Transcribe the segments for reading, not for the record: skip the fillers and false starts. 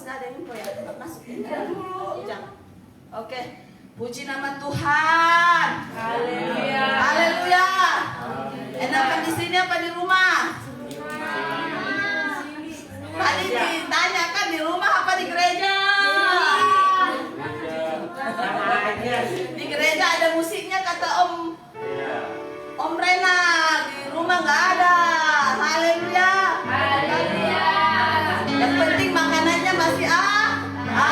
nggak ada info ya, masuk jangan. Oke, puji nama Tuhan. Haleluya. Haleluya. Enakan di sini apa di rumah? Tadi ditanyakan di rumah apa di gereja? Di gereja ada musiknya kata Om Rena, di rumah nggak ada. Haleluya. Haleluya. Yang penting makanannya masih ada.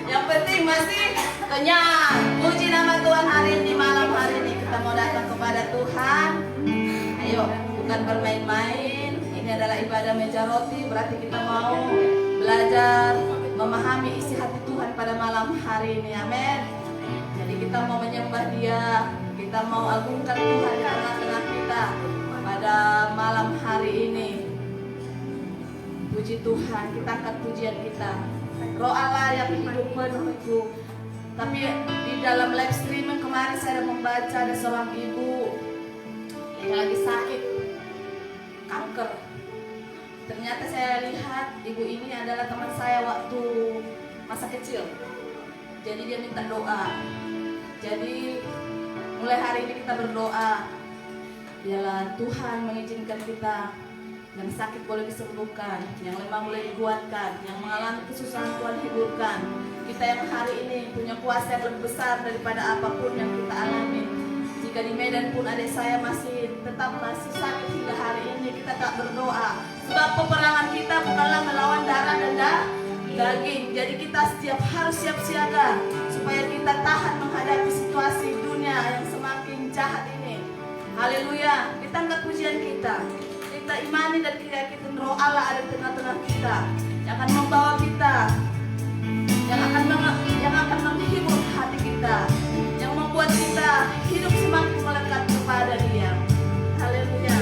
Yang penting masih kenyang. Puji nama Tuhan hari ini, malam hari ini kita mau datang kepada Tuhan. Ayo, bukan bermain-main. Ini adalah ibadah meja roti, berarti kita mau belajar memahami isi hati Tuhan pada malam hari ini. Amin. Jadi kita mau menyembah Dia, kita mau agungkan Tuhan di tengah-tengah kita pada malam hari ini. Puji Tuhan, kita angkat pujian kita. Roh Allah yang hidup penuh itu. Tapi di dalam live streaming kemarin saya ada membaca ada seorang ibu yang lagi sakit kanker. Ternyata saya lihat ibu ini adalah teman saya waktu masa kecil. Jadi dia minta doa. Jadi mulai hari ini kita berdoa. Biarlah Tuhan mengizinkan kita. Yang sakit boleh disembuhkan, yang lemah boleh dikuatkan, yang mengalami kesusahan Tuhan hiburkan. Kita yang hari ini punya kuasa yang lebih besar daripada apapun yang kita alami. Jika di Medan pun adik saya masih sakit hingga hari ini, kita tak berdoa. Sebab peperangan kita bukanlah melawan darah dan daging. Jadi kita harus siap siaga supaya kita tahan menghadapi situasi dunia yang semakin jahat ini. Haleluya. Kita angkat pujian kita. Kita imani dan kita yakin roh Allah ada di tengah-tengah kita yang akan membawa kita, yang akan menghibur hati kita, yang membuat kita hidup semakin melekat kepada Dia. Haleluya.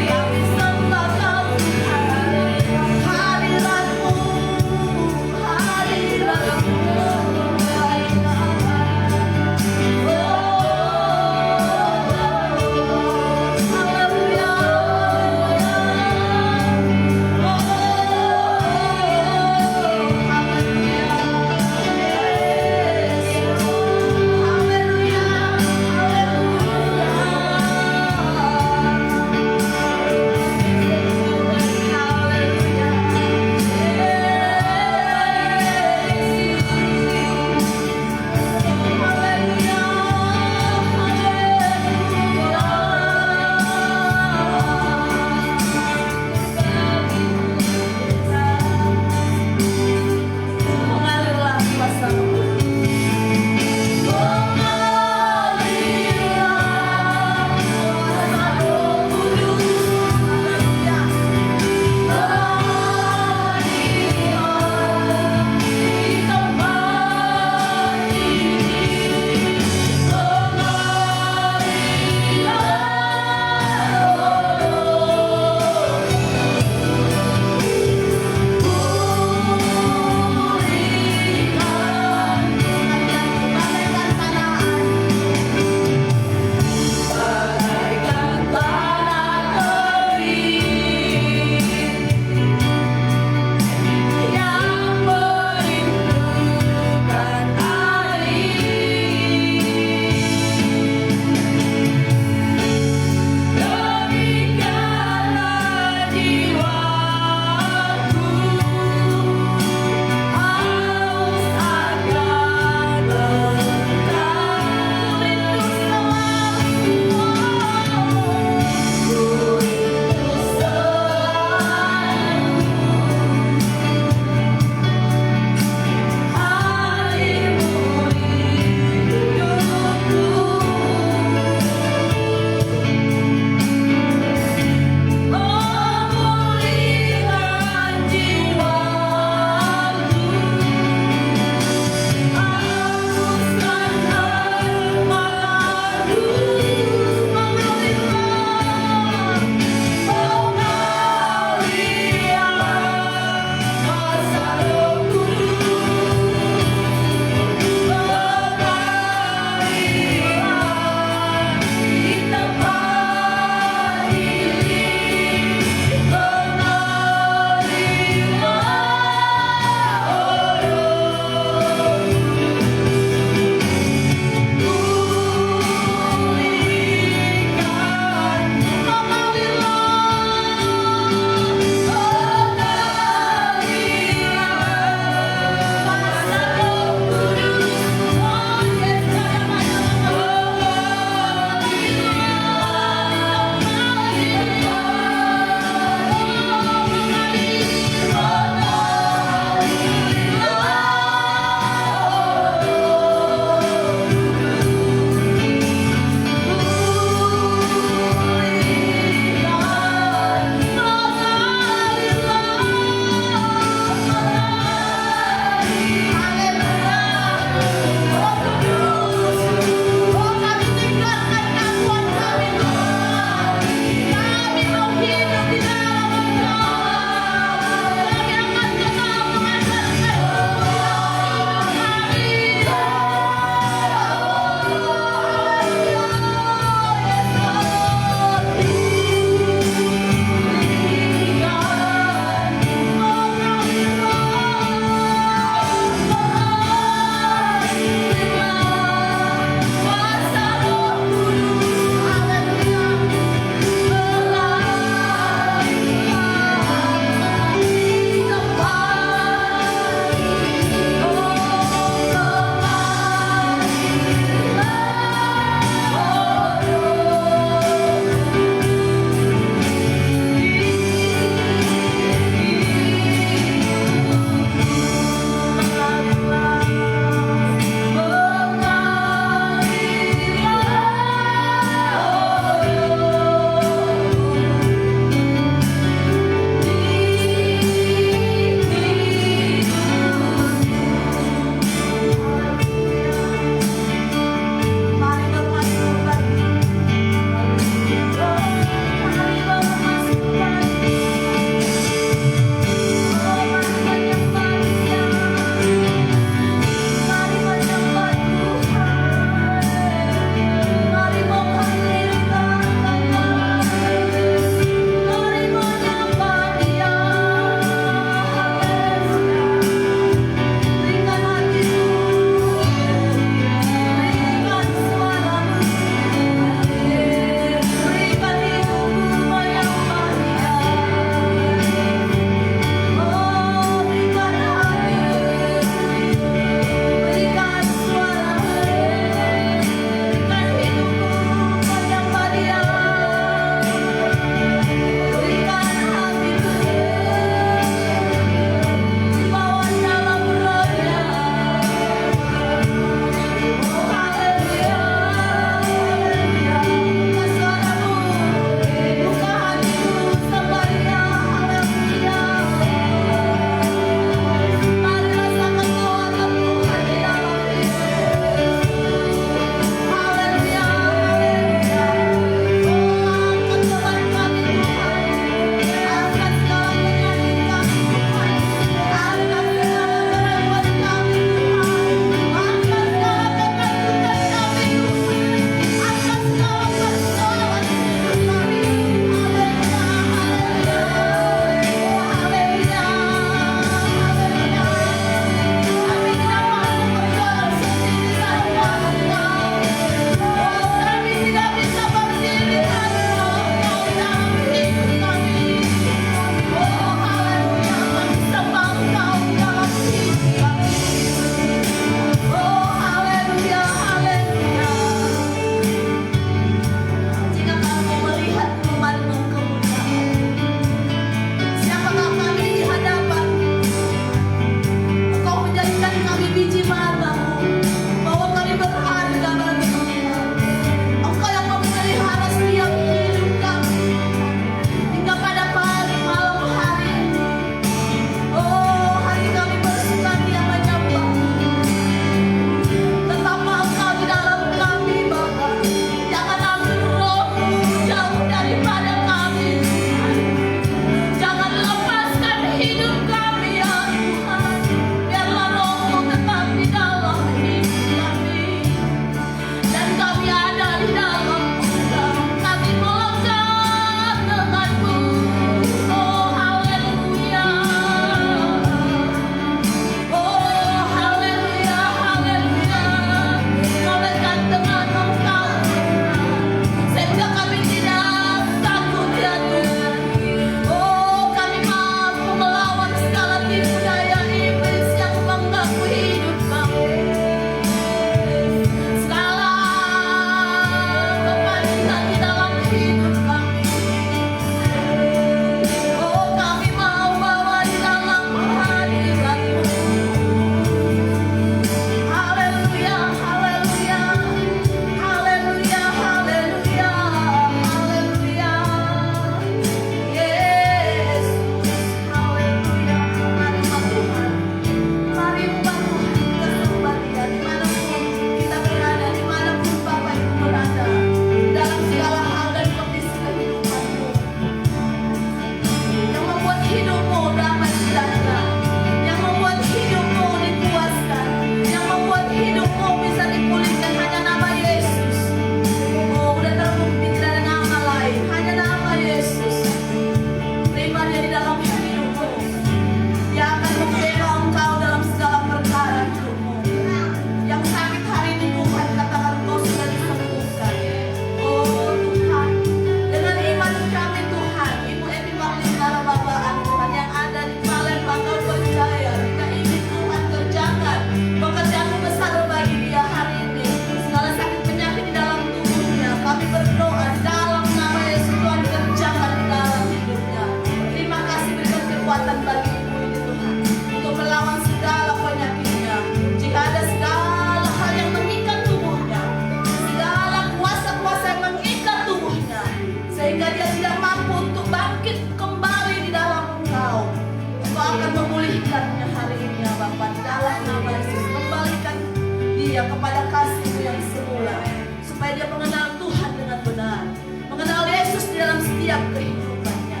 dia kepada kasih-Mu yang semula, supaya dia mengenal Tuhan dengan benar, mengenal Yesus di dalam setiap kehidupannya.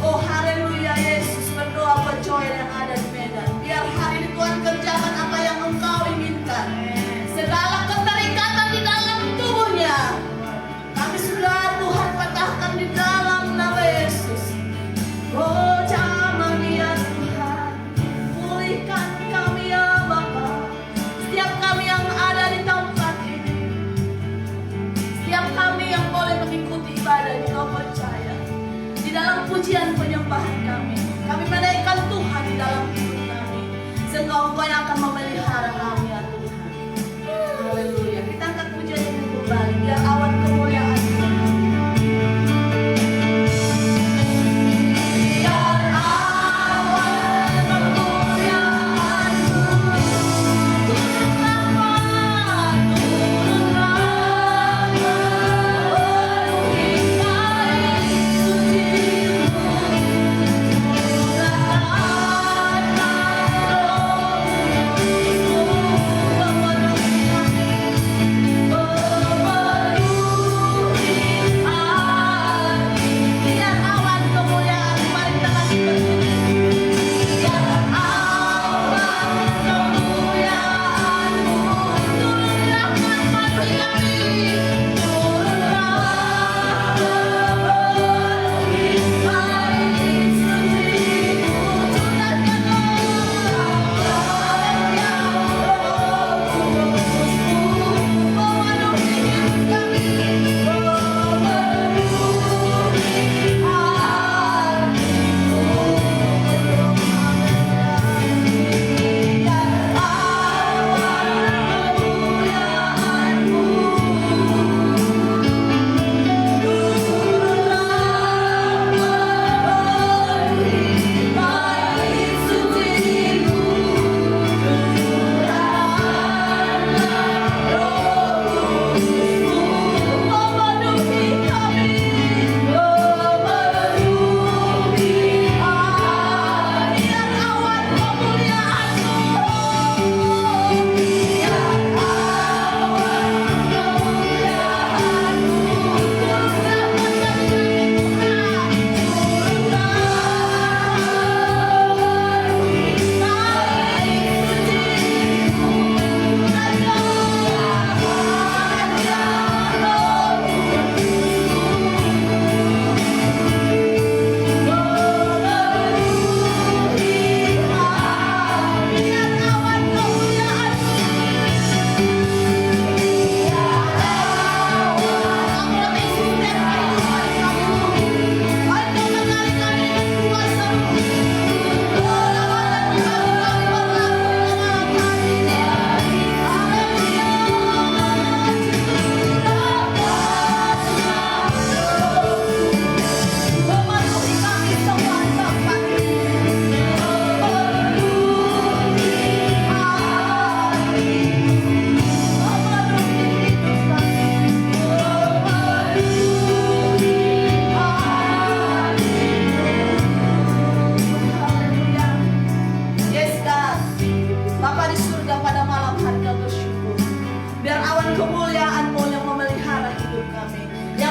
Oh haleluya, Yesus, berdoa buat Joel yang ada di Medan. Biar hari ini Tuhan kerjakan apa yang Engkau inginkan. Segala keterikatan di dalam tubuhnya kami sudah Tuhan patahkan di dalam nama Yesus. Oh jamah dia Tuhan, pulihkan kami ya Bapa. Setiap kami yang ada di tempat ini, setiap kami yang boleh mengikuti ibadah di Kau percaya, di dalam pujian penyembahan kami menaikkan Tuhan di dalam hidup kami. Sehingga Engkau yang akan memelihara kami ya Tuhan. Haleluya. Kita angkat pujian ini kembali, biar awan kemuliaan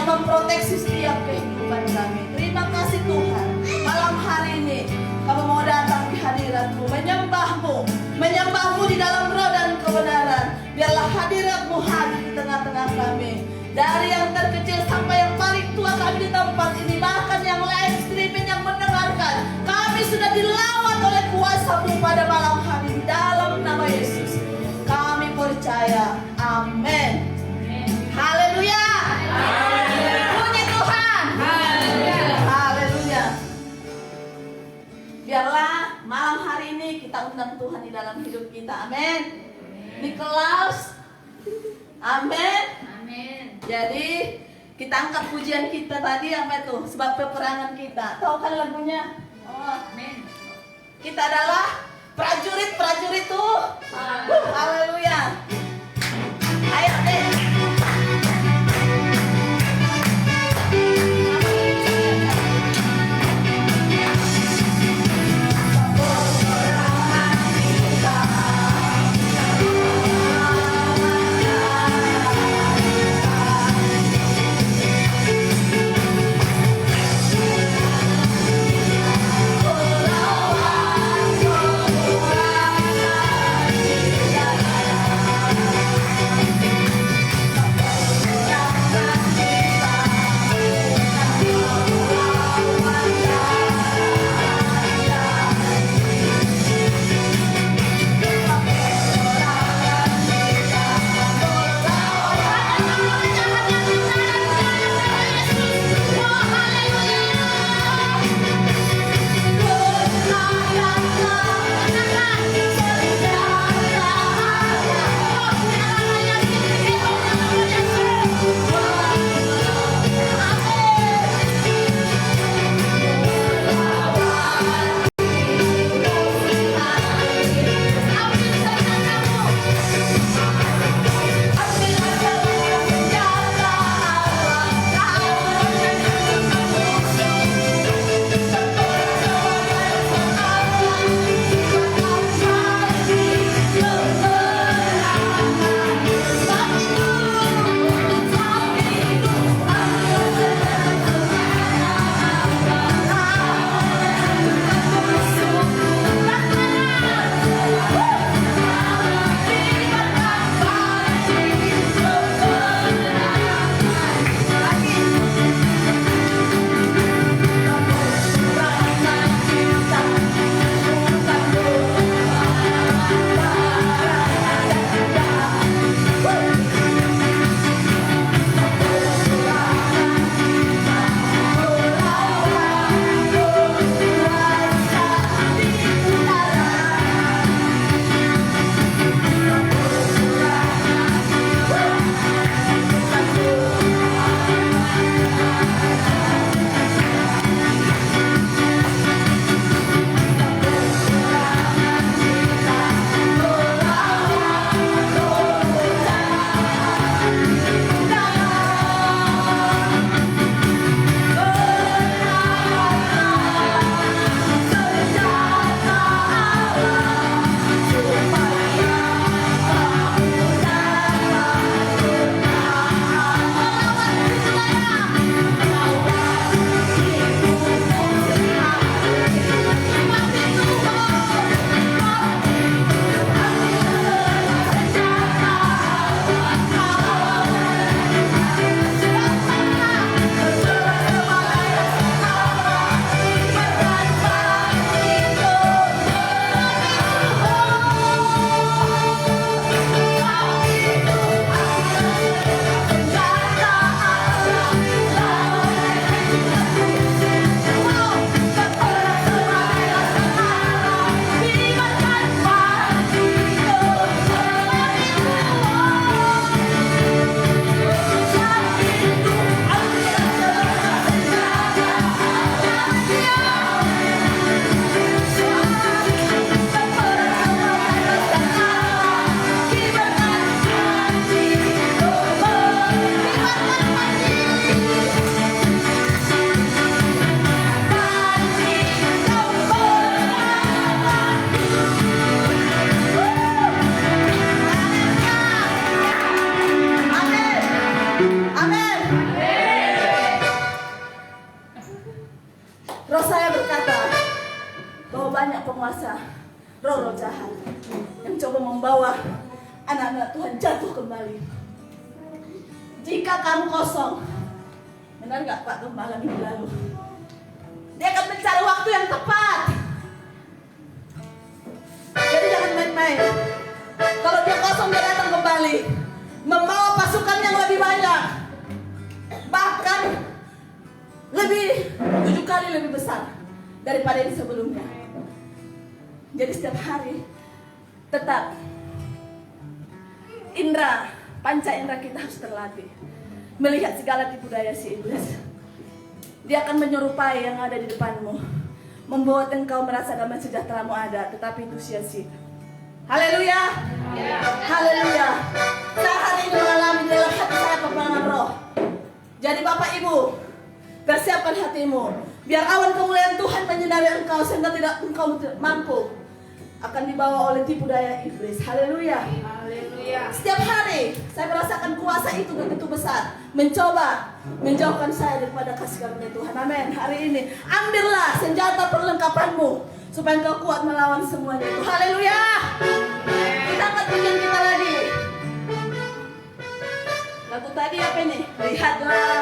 memproteksi setiap kehidupan kami. Terima kasih Tuhan. Malam hari ini kami mau datang di hadirat-Mu, menyembah-Mu di dalam roh dan kebenaran. Biarlah hadirat-Mu hadir di tengah-tengah kami. Dari yang terkecil sampai yang paling tua kami di tempat ini, bahkan yang live streaming yang mendengarkan, kami sudah dilawan oleh kuasa-Mu pada malam hari ini. Dalam nama Yesus kami percaya. Amin. Haleluya. Puji Tuhan. Haleluya. Biarlah malam hari ini kita undang Tuhan di dalam hidup kita. Amin. Nikolaus. Amin. Amin. Jadi kita angkat pujian kita tadi apa itu? Sebab peperangan kita. Tahu kan lagunya? Oh, Amin. kita adalah prajurit-prajurit tuh. Haleluya. Ayo deh. berkata bahwa banyak penguasa roh-roh jahat yang coba membawa anak-anak Tuhan jatuh kembali. Jika kamu kosong, benar nggak Pak Gembala minggu lalu? Dia akan mencari waktu yang tepat. Jadi jangan main-main. Kalau dia kosong, dia datang kembali membawa pasukan yang lebih banyak, bahkan lebih 7 kali lebih besar daripada yang sebelumnya. Jadi setiap hari tetap panca indera kita harus terlatih melihat segala tipu daya si iblis. Dia akan menyerupai yang ada di depanmu, membuat engkau merasa damai sejahteramu ada, tetapi itu sia-sia. Haleluya, haleluya. Saya hari ini mengalami dalam hati saya peperangan roh. Jadi Bapak Ibu, persiapkan hatimu, biar awan kemuliaan Tuhan menyinari engkau sehingga engkau mampu akan dibawa oleh tipu daya iblis. Haleluya. Setiap hari saya merasakan kuasa itu begitu besar, mencoba menjauhkan saya daripada kasih karunia Tuhan. Amin. Hari ini ambillah senjata perlengkapanmu supaya engkau kuat melawan semuanya itu. Haleluya. Kita angkat pujian kita lagi. Lagu tadi apa ini? Lihatlah.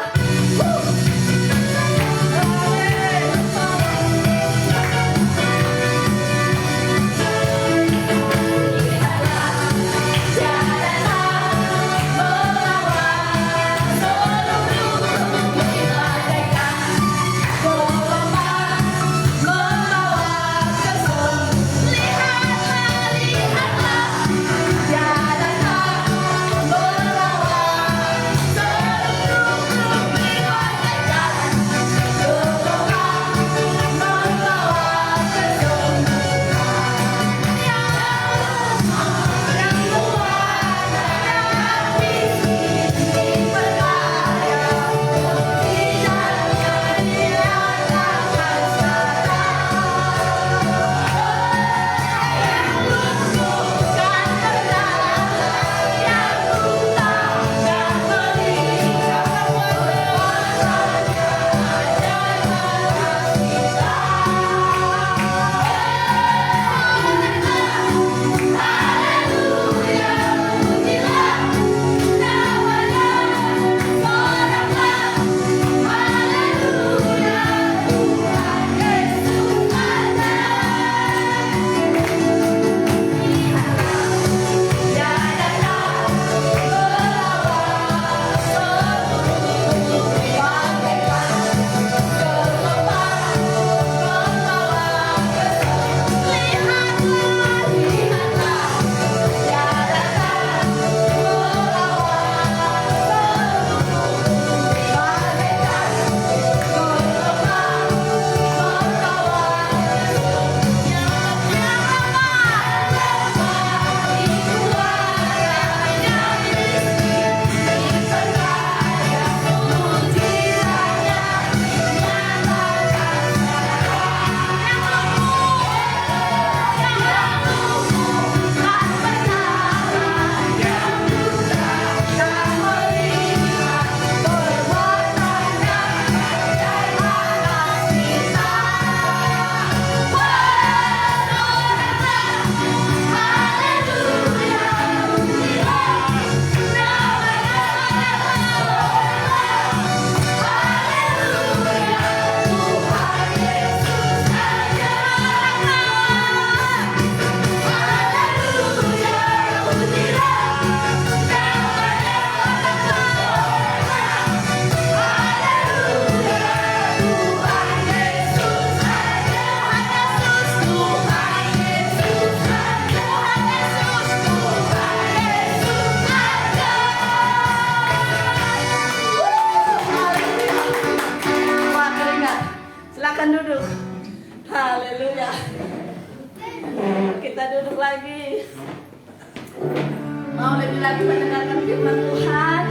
Mau lebih lagi mendengarkan firman Tuhan.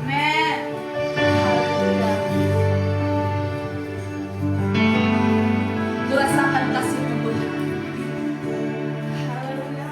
Amin. Haleluya. Rasakan kasih Tuhan. Haleluya.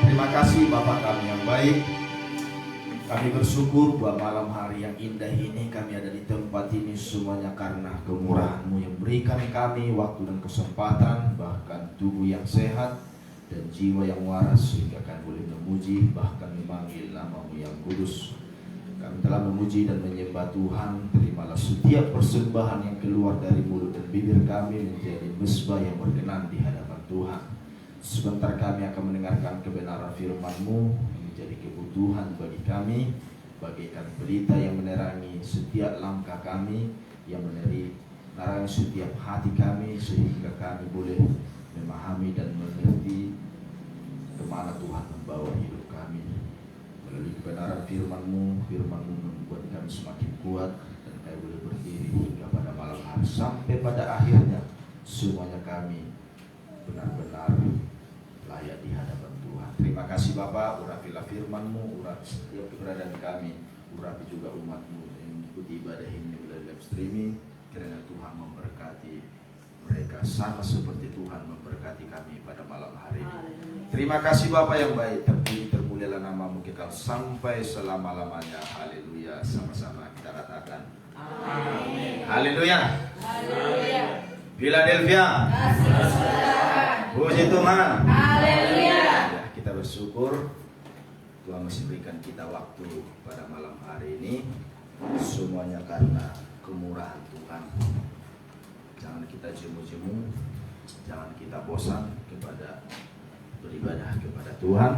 Terima kasih Bapak kami yang baik. Kami bersyukur buat malam hari yang indah ini kami ada di tempat ini semuanya karena kemurahan-Mu yang berikan kami waktu dan kesempatan, bahkan tubuh yang sehat dan jiwa yang waras sehingga kami boleh memuji bahkan memanggil nama-Mu yang kudus. Kami telah memuji dan menyembah Tuhan. Terimalah setiap persembahan yang keluar dari mulut dan bibir kami menjadi mesbah yang berkenan di hadapan Tuhan. Sebentar kami akan mendengarkan kebenaran firman-Mu yang menjadi kebutuhan bagi kami, bagaikan pelita yang menerangi setiap langkah kami, yang menerangi setiap hati kami, sehingga kami boleh memahami dan mengerti kemana Tuhan membawa hidup kami. Melalui kebenaran firman-Mu, firman-Mu membuat kami semakin kuat dan kami boleh berdiri hingga pada malam hari sampai pada akhirnya semuanya kami benar-benar layak di hadapan Tuhan. Terima kasih Bapak, urapilah firman-Mu, urapi setiap keberadaan kami, urapi juga umat-Mu yang mengikuti ibadah ini melalui live streaming, kiranya Tuhan memberkati mereka sama seperti Tuhan memberkati kami pada malam hari ini. Terima kasih Bapak yang baik, terpujilah nama-Mu kekal sampai selama-lamanya. Haleluya. Sama-sama kita katakan amin. Haleluya. Haleluya. Philadelphia. Puji Tuhan. Haleluya. Ya, kita bersyukur Tuhan masih berikan kita waktu pada malam hari ini. Semuanya karena kemurahan Tuhan. Jangan kita jemu-jemu, jangan kita bosan kepada beribadah kepada Tuhan.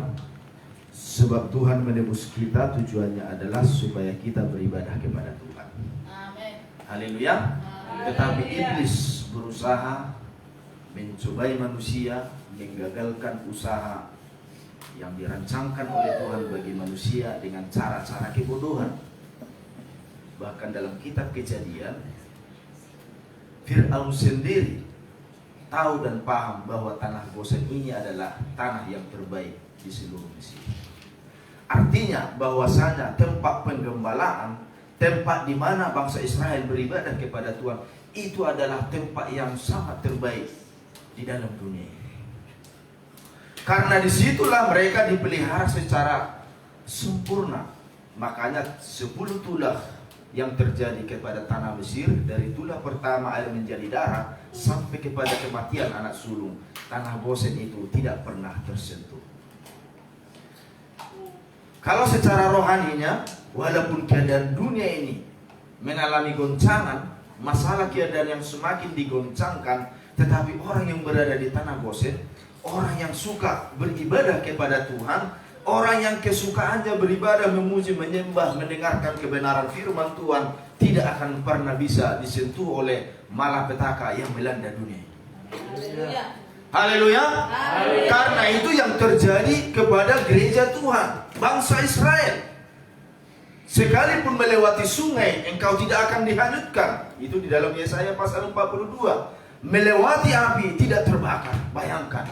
Sebab Tuhan menebus kita tujuannya adalah supaya kita beribadah kepada Tuhan. Amin. Haleluya. Tetapi iblis berusaha mencobai manusia, menggagalkan usaha yang dirancangkan oleh Tuhan bagi manusia dengan cara-cara kebodohan. Bahkan dalam kitab Kejadian, Fir'aun sendiri tahu dan paham bahwa tanah Gosen ini adalah tanah yang terbaik di seluruh Mesir. Artinya bahwasanya tempat penggembalaan, tempat di mana bangsa Israel beribadah kepada Tuhan, itu adalah tempat yang sangat terbaik di dalam dunia ini. Karena disitulah mereka dipelihara secara sempurna. Makanya 10 tulah yang terjadi kepada tanah Mesir, dari tulah pertama air menjadi darah sampai kepada kematian anak sulung, tanah Gosen itu tidak pernah tersentuh. Kalau secara rohaninya, walaupun keadaan dunia ini mengalami goncangan, masalah keadaan yang semakin digoncangkan, tetapi orang yang berada di tanah Gosen, orang yang suka beribadah kepada Tuhan, orang yang kesukaannya beribadah, memuji, menyembah, mendengarkan kebenaran firman Tuhan, tidak akan pernah bisa disentuh oleh malapetaka yang melanda dunia. Haleluya. Haleluya. Karena itu yang terjadi kepada gereja Tuhan, bangsa Israel. Sekalipun melewati sungai, engkau tidak akan dihanyutkan. Itu di dalam Yesaya pasal 42. Melewati api tidak terbakar. Bayangkan.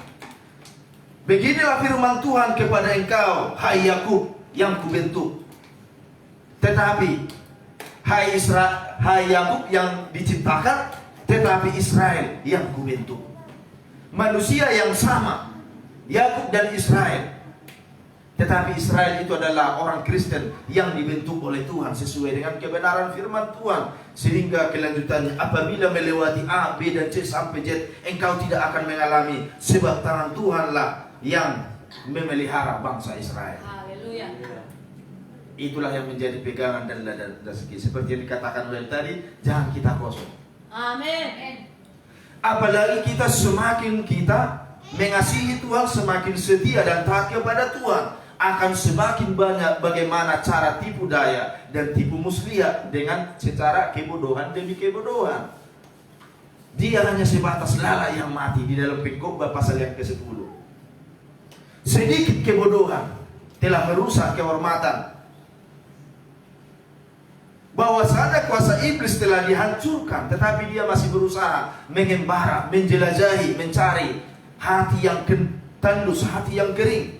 Beginilah firman Tuhan kepada engkau, hai Yakub yang kubentuk. Tetapi hai Yakub yang diciptakan, tetapi Israel yang kubentuk. Manusia yang sama, Yakub dan Israel. Tetapi Israel itu adalah orang Kristen yang dibentuk oleh Tuhan sesuai dengan kebenaran firman Tuhan. Sehingga kelanjutannya, apabila melewati A, B, dan C sampai Z, engkau tidak akan mengalami, sebab tangan Tuhanlah yang memelihara bangsa Israel. Haleluya. Itulah yang menjadi pegangan dan dasar. Seperti yang dikatakan oleh tadi, jangan kita kosong. Amin. Apalagi semakin kita mengasihi Tuhan, semakin setia dan taat kepada Tuhan, akan semakin banyak bagaimana cara tipu daya dan tipu muslihat dengan secara kebodohan demi kebodohan. Dia hanya sebatas lala yang mati di dalam Pengkhotbah pasal yang ke-10. Sedikit kebodohan telah merusak kehormatan. Bahwasanya kuasa iblis telah dihancurkan, tetapi dia masih berusaha mengembara, menjelajahi, mencari hati yang tandus, hati yang kering.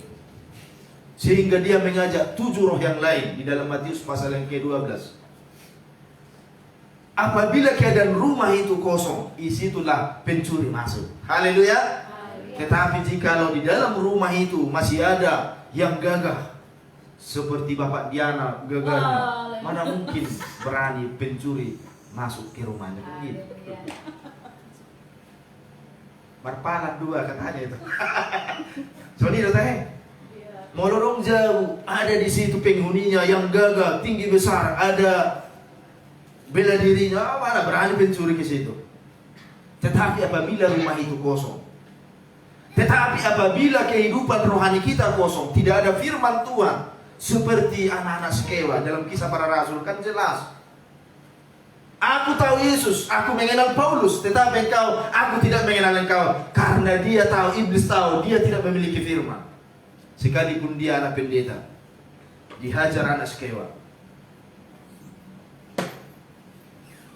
Sehingga dia mengajak 7 roh yang lain di dalam Matius pasal yang ke-12. Apabila keadaan rumah itu kosong, disitulah pencuri masuk. Haleluya. Tetapi jikalau di dalam rumah itu masih ada yang gagah, seperti Bapak Diana gagahnya, mana mungkin berani pencuri masuk ke rumahnya begitu. Berpalat 2 katanya itu. Soalnya itu teh. Molorong jauh, ada di situ penghuninya yang gagah, tinggi besar, ada bela dirinya, mana berani pencuri ke situ. Tetapi apabila rumah itu kosong, tetapi apabila kehidupan rohani kita kosong, tidak ada firman Tuhan, seperti anak-anak Skewa dalam Kisah Para Rasul kan jelas. Aku tahu Yesus, aku mengenal Paulus, tetapi aku tidak mengenal engkau. Karena dia tahu, iblis tahu, dia tidak memiliki firman. Sekalipun dia anak pendeta, dihajar anak Skewa.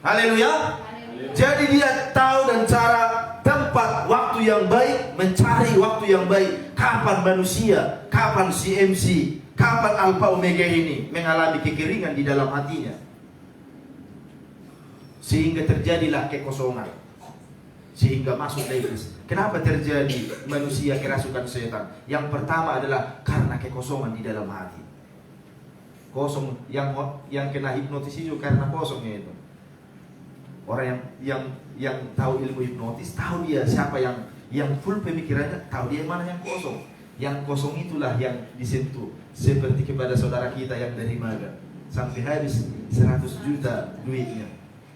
Haleluya. Jadi dia tahu dan cara, tempat, waktu yang baik, mencari waktu yang baik. Kapan manusia, kapan CMC, kapan Alpha Omega ini mengalami kekeringan di dalam hatinya, sehingga terjadilah kekosongan, sehingga masuk iblis. Kenapa terjadi manusia kerasukan setan? Yang pertama adalah karena kekosongan di dalam hati. Kosong, yang kena hipnotis itu karena kosongnya itu. Orang yang tahu ilmu hipnotis, tahu dia siapa yang full pemikirannya, tahu dia mana yang kosong. Yang kosong itulah yang disentuh. Seperti kepada saudara kita yang dari Maga, sampai habis 100 juta duitnya,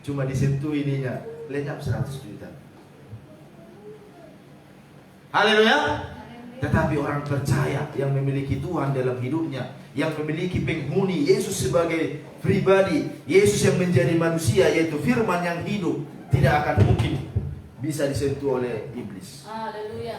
cuma disentuh ininya, lenyap 100 juta. Haleluya. Tetapi orang percaya yang memiliki Tuhan dalam hidupnya, yang memiliki penghuni Yesus sebagai pribadi, Yesus yang menjadi manusia, yaitu firman yang hidup, tidak akan mungkin bisa disentuh oleh iblis. Haleluya.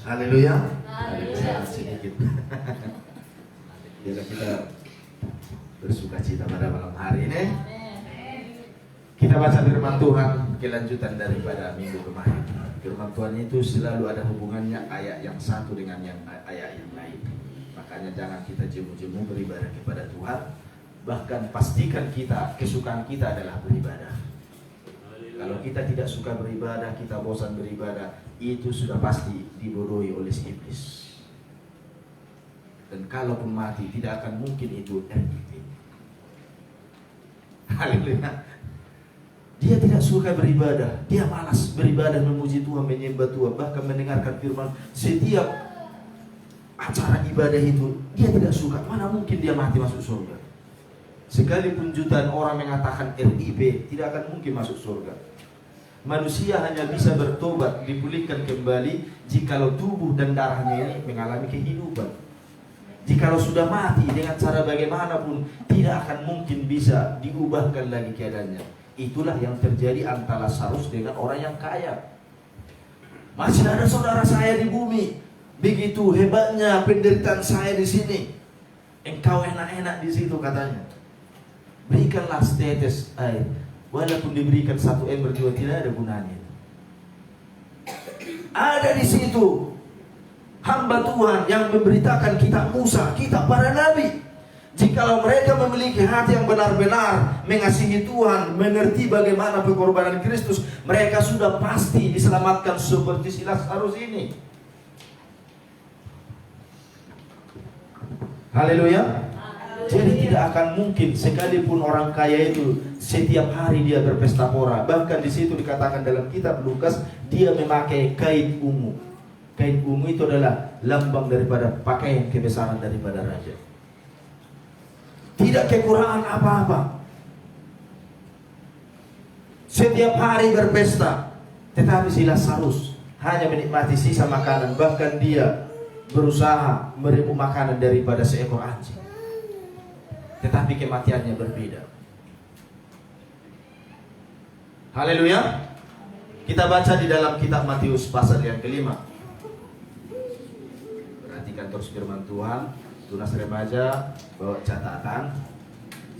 Haleluya. Haleluya. Sedikit. Biar kita bersuka cita pada malam hari ini. Kita baca firman Tuhan, kelanjutan daripada minggu kemarin. Firman Tuhan itu selalu ada hubungannya ayat yang satu dengan ayat yang lain. Makanya jangan kita jemu-jemu beribadah kepada Tuhan. Bahkan pastikan kesukaan kita adalah beribadah. Kalau kita tidak suka beribadah, kita bosan beribadah, itu sudah pasti dibodohi oleh si iblis. Dan kalaupun mati, tidak akan mungkin itu RIP. Haleluya. Dia tidak suka beribadah, dia malas beribadah, memuji Tuhan, menyembah Tuhan, bahkan mendengarkan firman. Setiap acara ibadah itu dia tidak suka. Mana mungkin dia mati masuk surga? Sekalipun jutaan orang mengatakan RIP, tidak akan mungkin masuk surga. Manusia hanya bisa bertobat, dipulihkan kembali jikalau tubuh dan darahnya ini mengalami kehidupan. Jikalau sudah mati dengan cara bagaimanapun, tidak akan mungkin bisa diubahkan lagi keadaannya. Itulah yang terjadi antara Lazarus dengan orang yang kaya. Masih ada saudara saya di bumi, begitu hebatnya penderitaan saya di sini. Engkau enak-enak di situ katanya. Berikanlah setetes air, walaupun diberikan 1 ember juga tidak ada gunanya. Ada di situ hamba Tuhan yang memberitakan kitab Musa, kitab para nabi. Jikalau mereka memiliki hati yang benar-benar mengasihi Tuhan, mengerti bagaimana pengorbanan Kristus, mereka sudah pasti diselamatkan seperti si Lazarus ini. Haleluya. Jadi tidak akan mungkin, sekalipun orang kaya itu setiap hari dia berpesta pora. Bahkan di situ dikatakan dalam kitab Lukas, dia memakai kain ungu. Kain ungu itu adalah lambang daripada pakaian kebesaran daripada raja. Tidak kekurangan apa-apa. Setiap hari berpesta. Tetapi si Lazarus hanya menikmati sisa makanan. Bahkan dia berusaha merebut makanan daripada seekor anjing. Tetapi kematiannya berbeda. Haleluya. Kita baca di dalam kitab Matius pasal yang kelima. Perhatikan terus firman Tuhan. Tunas remaja bawa catatan.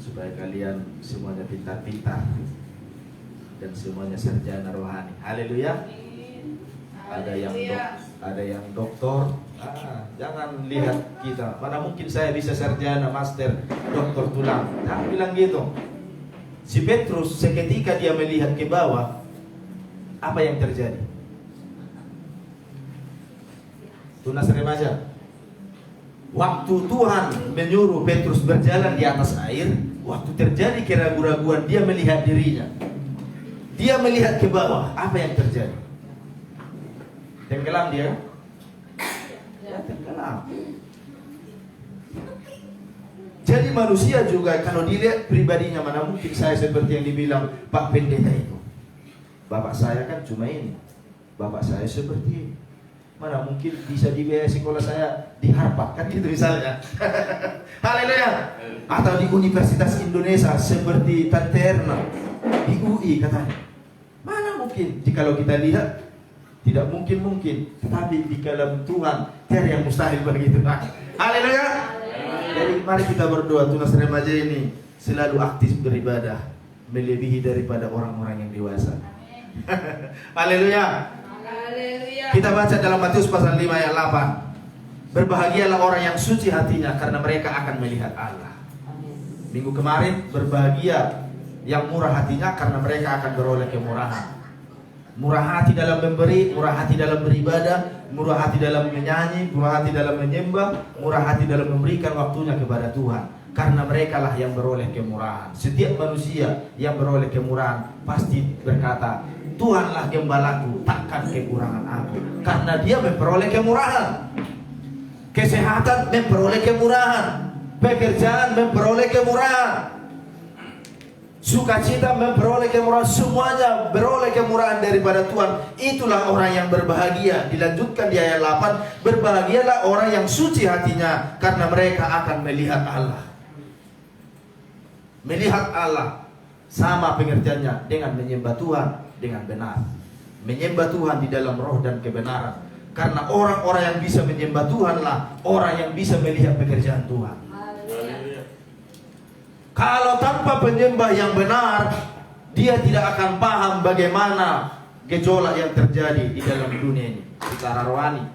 supaya kalian semuanya pintar-pintar dan semuanya sarjana rohani. Haleluya. Ada yang doktor. Jangan lihat kita. Mana mungkin saya bisa sarjana, master, doktor tulang. Jangan bilang gitu. Si Petrus seketika dia melihat ke bawah, apa yang terjadi? Tunas remaja. Waktu Tuhan menyuruh Petrus berjalan di atas air, waktu terjadi keraguan-raguan, dia melihat dirinya. Dia melihat ke bawah, apa yang terjadi? Tenggelam dia? Ya, tenggelam. Jadi manusia juga kalau dilihat pribadinya, mana mungkin saya seperti yang dibilang Pak Pendeta itu. Bapak saya kan cuma ini, bapak saya seperti ini. Mana mungkin bisa dibiayai sekolah saya di Harvard, kan gitu misalnya. Haleluya. Atau di Universitas Indonesia seperti Tante Erna di UI katanya. Mana mungkin? Jikalau kita lihat tidak mungkin. Tetapi di dalam Tuhan tiada yang mustahil begitu. Haleluya. Jadi mari kita berdoa, tunas remaja ini selalu aktif beribadah, melebihi daripada orang-orang yang dewasa. Haleluya. Kita baca dalam Matius pasal 5 ayat 8. Berbahagialah orang yang suci hatinya, karena mereka akan melihat Allah. Minggu kemarin, berbahagia yang murah hatinya, karena mereka akan beroleh kemurahan. Murah hati dalam memberi, murah hati dalam beribadah, murah hati dalam menyanyi, murah hati dalam menyembah, murah hati dalam memberikan waktunya kepada Tuhan. Karena merekalah yang beroleh kemurahan. Setiap manusia yang beroleh kemurahan pasti berkata, Tuhanlah gembalaku, takkan kekurangan aku. Karena dia memperoleh kemurahan. Kesehatan memperoleh kemurahan. Pekerjaan memperoleh kemurahan. Sukacita memperoleh kemurahan. Semuanya beroleh kemurahan daripada Tuhan. Itulah orang yang berbahagia. Dilanjutkan di ayat 8, berbahagialah orang yang suci hatinya, karena mereka akan melihat Allah. Melihat Allah sama pengertiannya dengan menyembah Tuhan dengan benar. Menyembah Tuhan di dalam roh dan kebenaran. Karena orang-orang yang bisa menyembah Tuhanlah orang yang bisa melihat pekerjaan Tuhan. Kalau tanpa penyembah yang benar, dia tidak akan paham bagaimana gejolak yang terjadi di dalam dunia ini secara rohani.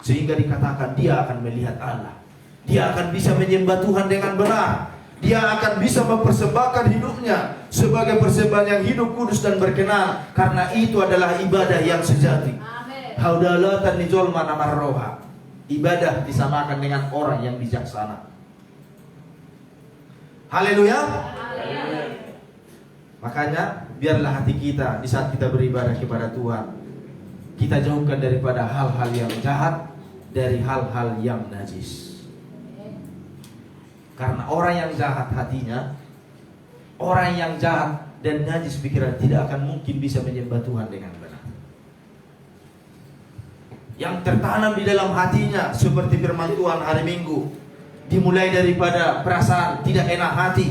Sehingga dikatakan dia akan melihat Allah. Dia akan bisa menyembah Tuhan dengan benar. Dia akan bisa mempersembahkan hidupnya sebagai persembahan yang hidup, kudus dan berkenan, karena itu adalah ibadah yang sejati. Haudalatan nijol manamar roha. Ibadah disamakan dengan orang yang bijaksana. Haleluya. Makanya biarlah hati kita di saat kita beribadah kepada Tuhan, kita jauhkan daripada hal-hal yang jahat, dari hal-hal yang najis. Karena orang yang jahat hatinya, orang yang jahat dan najis pikiran, tidak akan mungkin bisa menyembah Tuhan dengan benar. Yang tertanam di dalam hatinya seperti firman Tuhan hari Minggu, dimulai daripada perasaan tidak enak hati,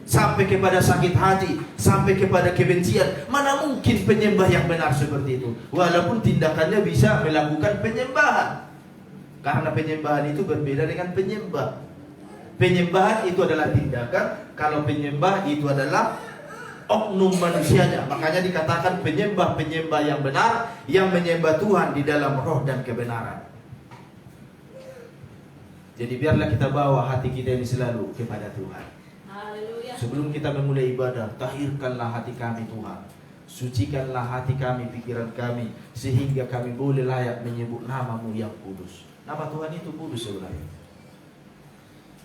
sampai kepada sakit hati, sampai kepada kebencian. Mana mungkin penyembah yang benar seperti itu? Walaupun tindakannya bisa melakukan penyembahan. Karena penyembahan itu berbeda dengan penyembah. Penyembahan itu adalah tindakan, kalau penyembah itu adalah oknum manusianya. Makanya dikatakan penyembah-penyembah yang benar, yang menyembah Tuhan di dalam roh dan kebenaran. Jadi biarlah kita bawa hati kita ini selalu kepada Tuhan. Sebelum kita memulai ibadah, tahirkanlah hati kami Tuhan. Sucikanlah hati kami, pikiran kami, sehingga kami boleh layak menyebut nama-Mu yang kudus. Nama Tuhan itu kudus sebenarnya.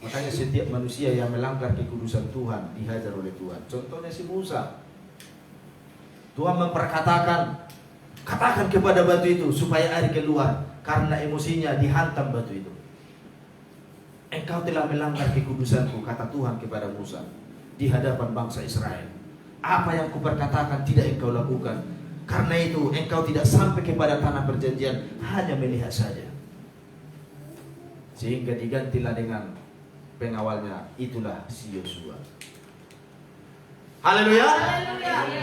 Makanya setiap manusia yang melanggar kekudusan Tuhan dihajar oleh Tuhan. Contohnya si Musa. Tuhan memperkatakan, katakan kepada batu itu supaya air keluar. Karena emosinya dihantam batu itu. Engkau telah melanggar kekudusanku, kata Tuhan kepada Musa, di hadapan bangsa Israel. Apa yang kuperkatakan tidak engkau lakukan. Karena itu engkau tidak sampai kepada tanah perjanjian, hanya melihat saja. Sehingga digantilah dengan pengawalnya, itulah si Yosua. Haleluya.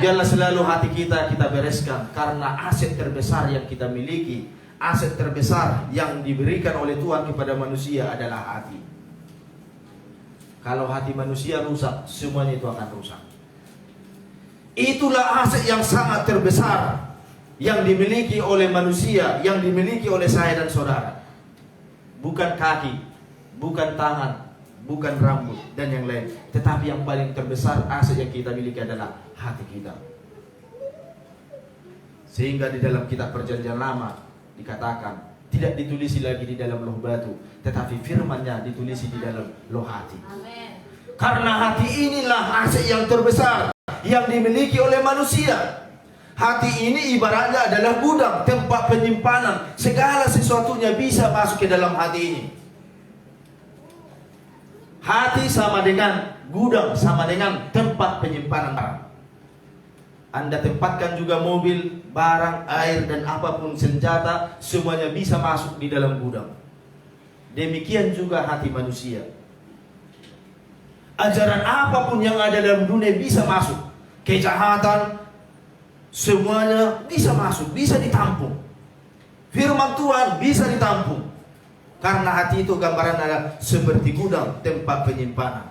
Biarlah selalu hati kita bereskan, karena aset terbesar yang kita miliki, aset terbesar yang diberikan oleh Tuhan kepada manusia adalah hati. Kalau hati manusia rusak, semuanya itu akan rusak. Itulah aset yang sangat terbesar yang dimiliki oleh manusia, yang dimiliki oleh saya dan saudara. Bukan kaki, bukan tangan, bukan rambut dan yang lain, tetapi yang paling terbesar aset yang kita miliki adalah hati kita. Sehingga di dalam kitab Perjanjian Lama dikatakan tidak ditulisi lagi di dalam loh batu, tetapi firman-Nya ditulisi di dalam loh hati. Amin. Karena hati inilah aset yang terbesar yang dimiliki oleh manusia. Hati ini ibaratnya adalah gudang, tempat penyimpanan. Segala sesuatunya bisa masuk ke dalam hati ini. Hati sama dengan gudang, sama dengan tempat penyimpanan barang. Anda tempatkan juga mobil, barang, air, dan apapun senjata, semuanya bisa masuk di dalam gudang. Demikian juga hati manusia. Ajaran apapun yang ada dalam dunia bisa masuk. Kejahatan, semuanya bisa masuk, bisa ditampung. Firman Tuhan bisa ditampung. Karena hati itu gambaran adalah seperti gudang, tempat penyimpanan.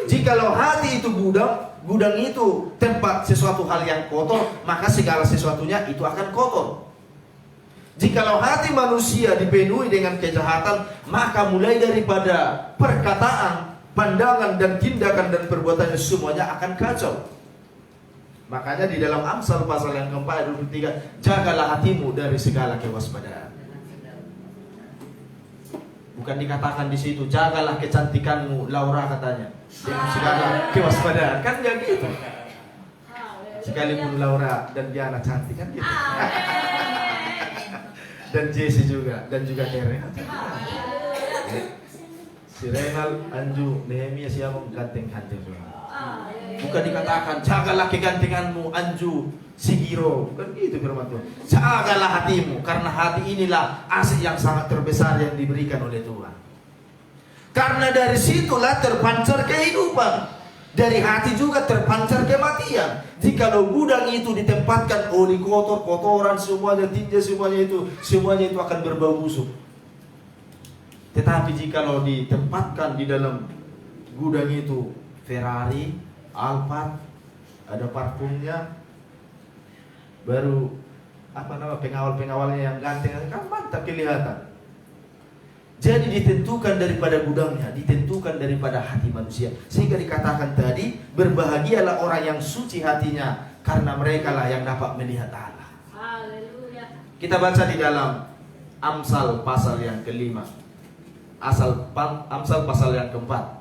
Jikalau hati itu gudang, gudang itu tempat sesuatu hal yang kotor, maka segala sesuatunya itu akan kotor. Jikalau hati manusia dipenuhi dengan kejahatan, maka mulai daripada perkataan, pandangan, dan tindakan dan perbuatannya semuanya akan kacau. Makanya di dalam Amsal pasal yang keempat ayat 23, jagalah hatimu dari segala kewaspadaan. Bukan dikatakan di situ, jagalah kecantikanmu, Laura katanya, dengan segala kewaspadaan. Kan nggak gitu. Sekalipun Laura dan Diana cantik kan gitu. Dan Jesse juga, dan juga Keren. Si Renal, Anju, Nehemia siapa ganteng-ganteng semua. Bukan dikatakan jagalah kegantenganmu Anju, Sigiro, bukan gitu firman Tuhan. Jagalah hatimu, karena hati inilah aset yang sangat terbesar yang diberikan oleh Tuhan. Karena dari situlah terpancar kehidupan. Dari hati juga terpancar kematian. Jikalau gudang itu ditempatkan oleh kotoran semuanya, tinja semuanya itu akan berbau busuk. Tetapi jikalau ditempatkan di dalam gudang itu Ferrari, Alphard, ada parfumnya, baru pengawal-pengawalnya yang ganteng, kan mantap kelihatan. Jadi ditentukan daripada gudangnya, ditentukan daripada hati manusia. Sehingga dikatakan tadi, berbahagialah orang yang suci hatinya, karena mereka lah yang dapat melihat Allah. Haleluya. Kita baca di dalam Amsal pasal yang kelima, Amsal pasal yang keempat.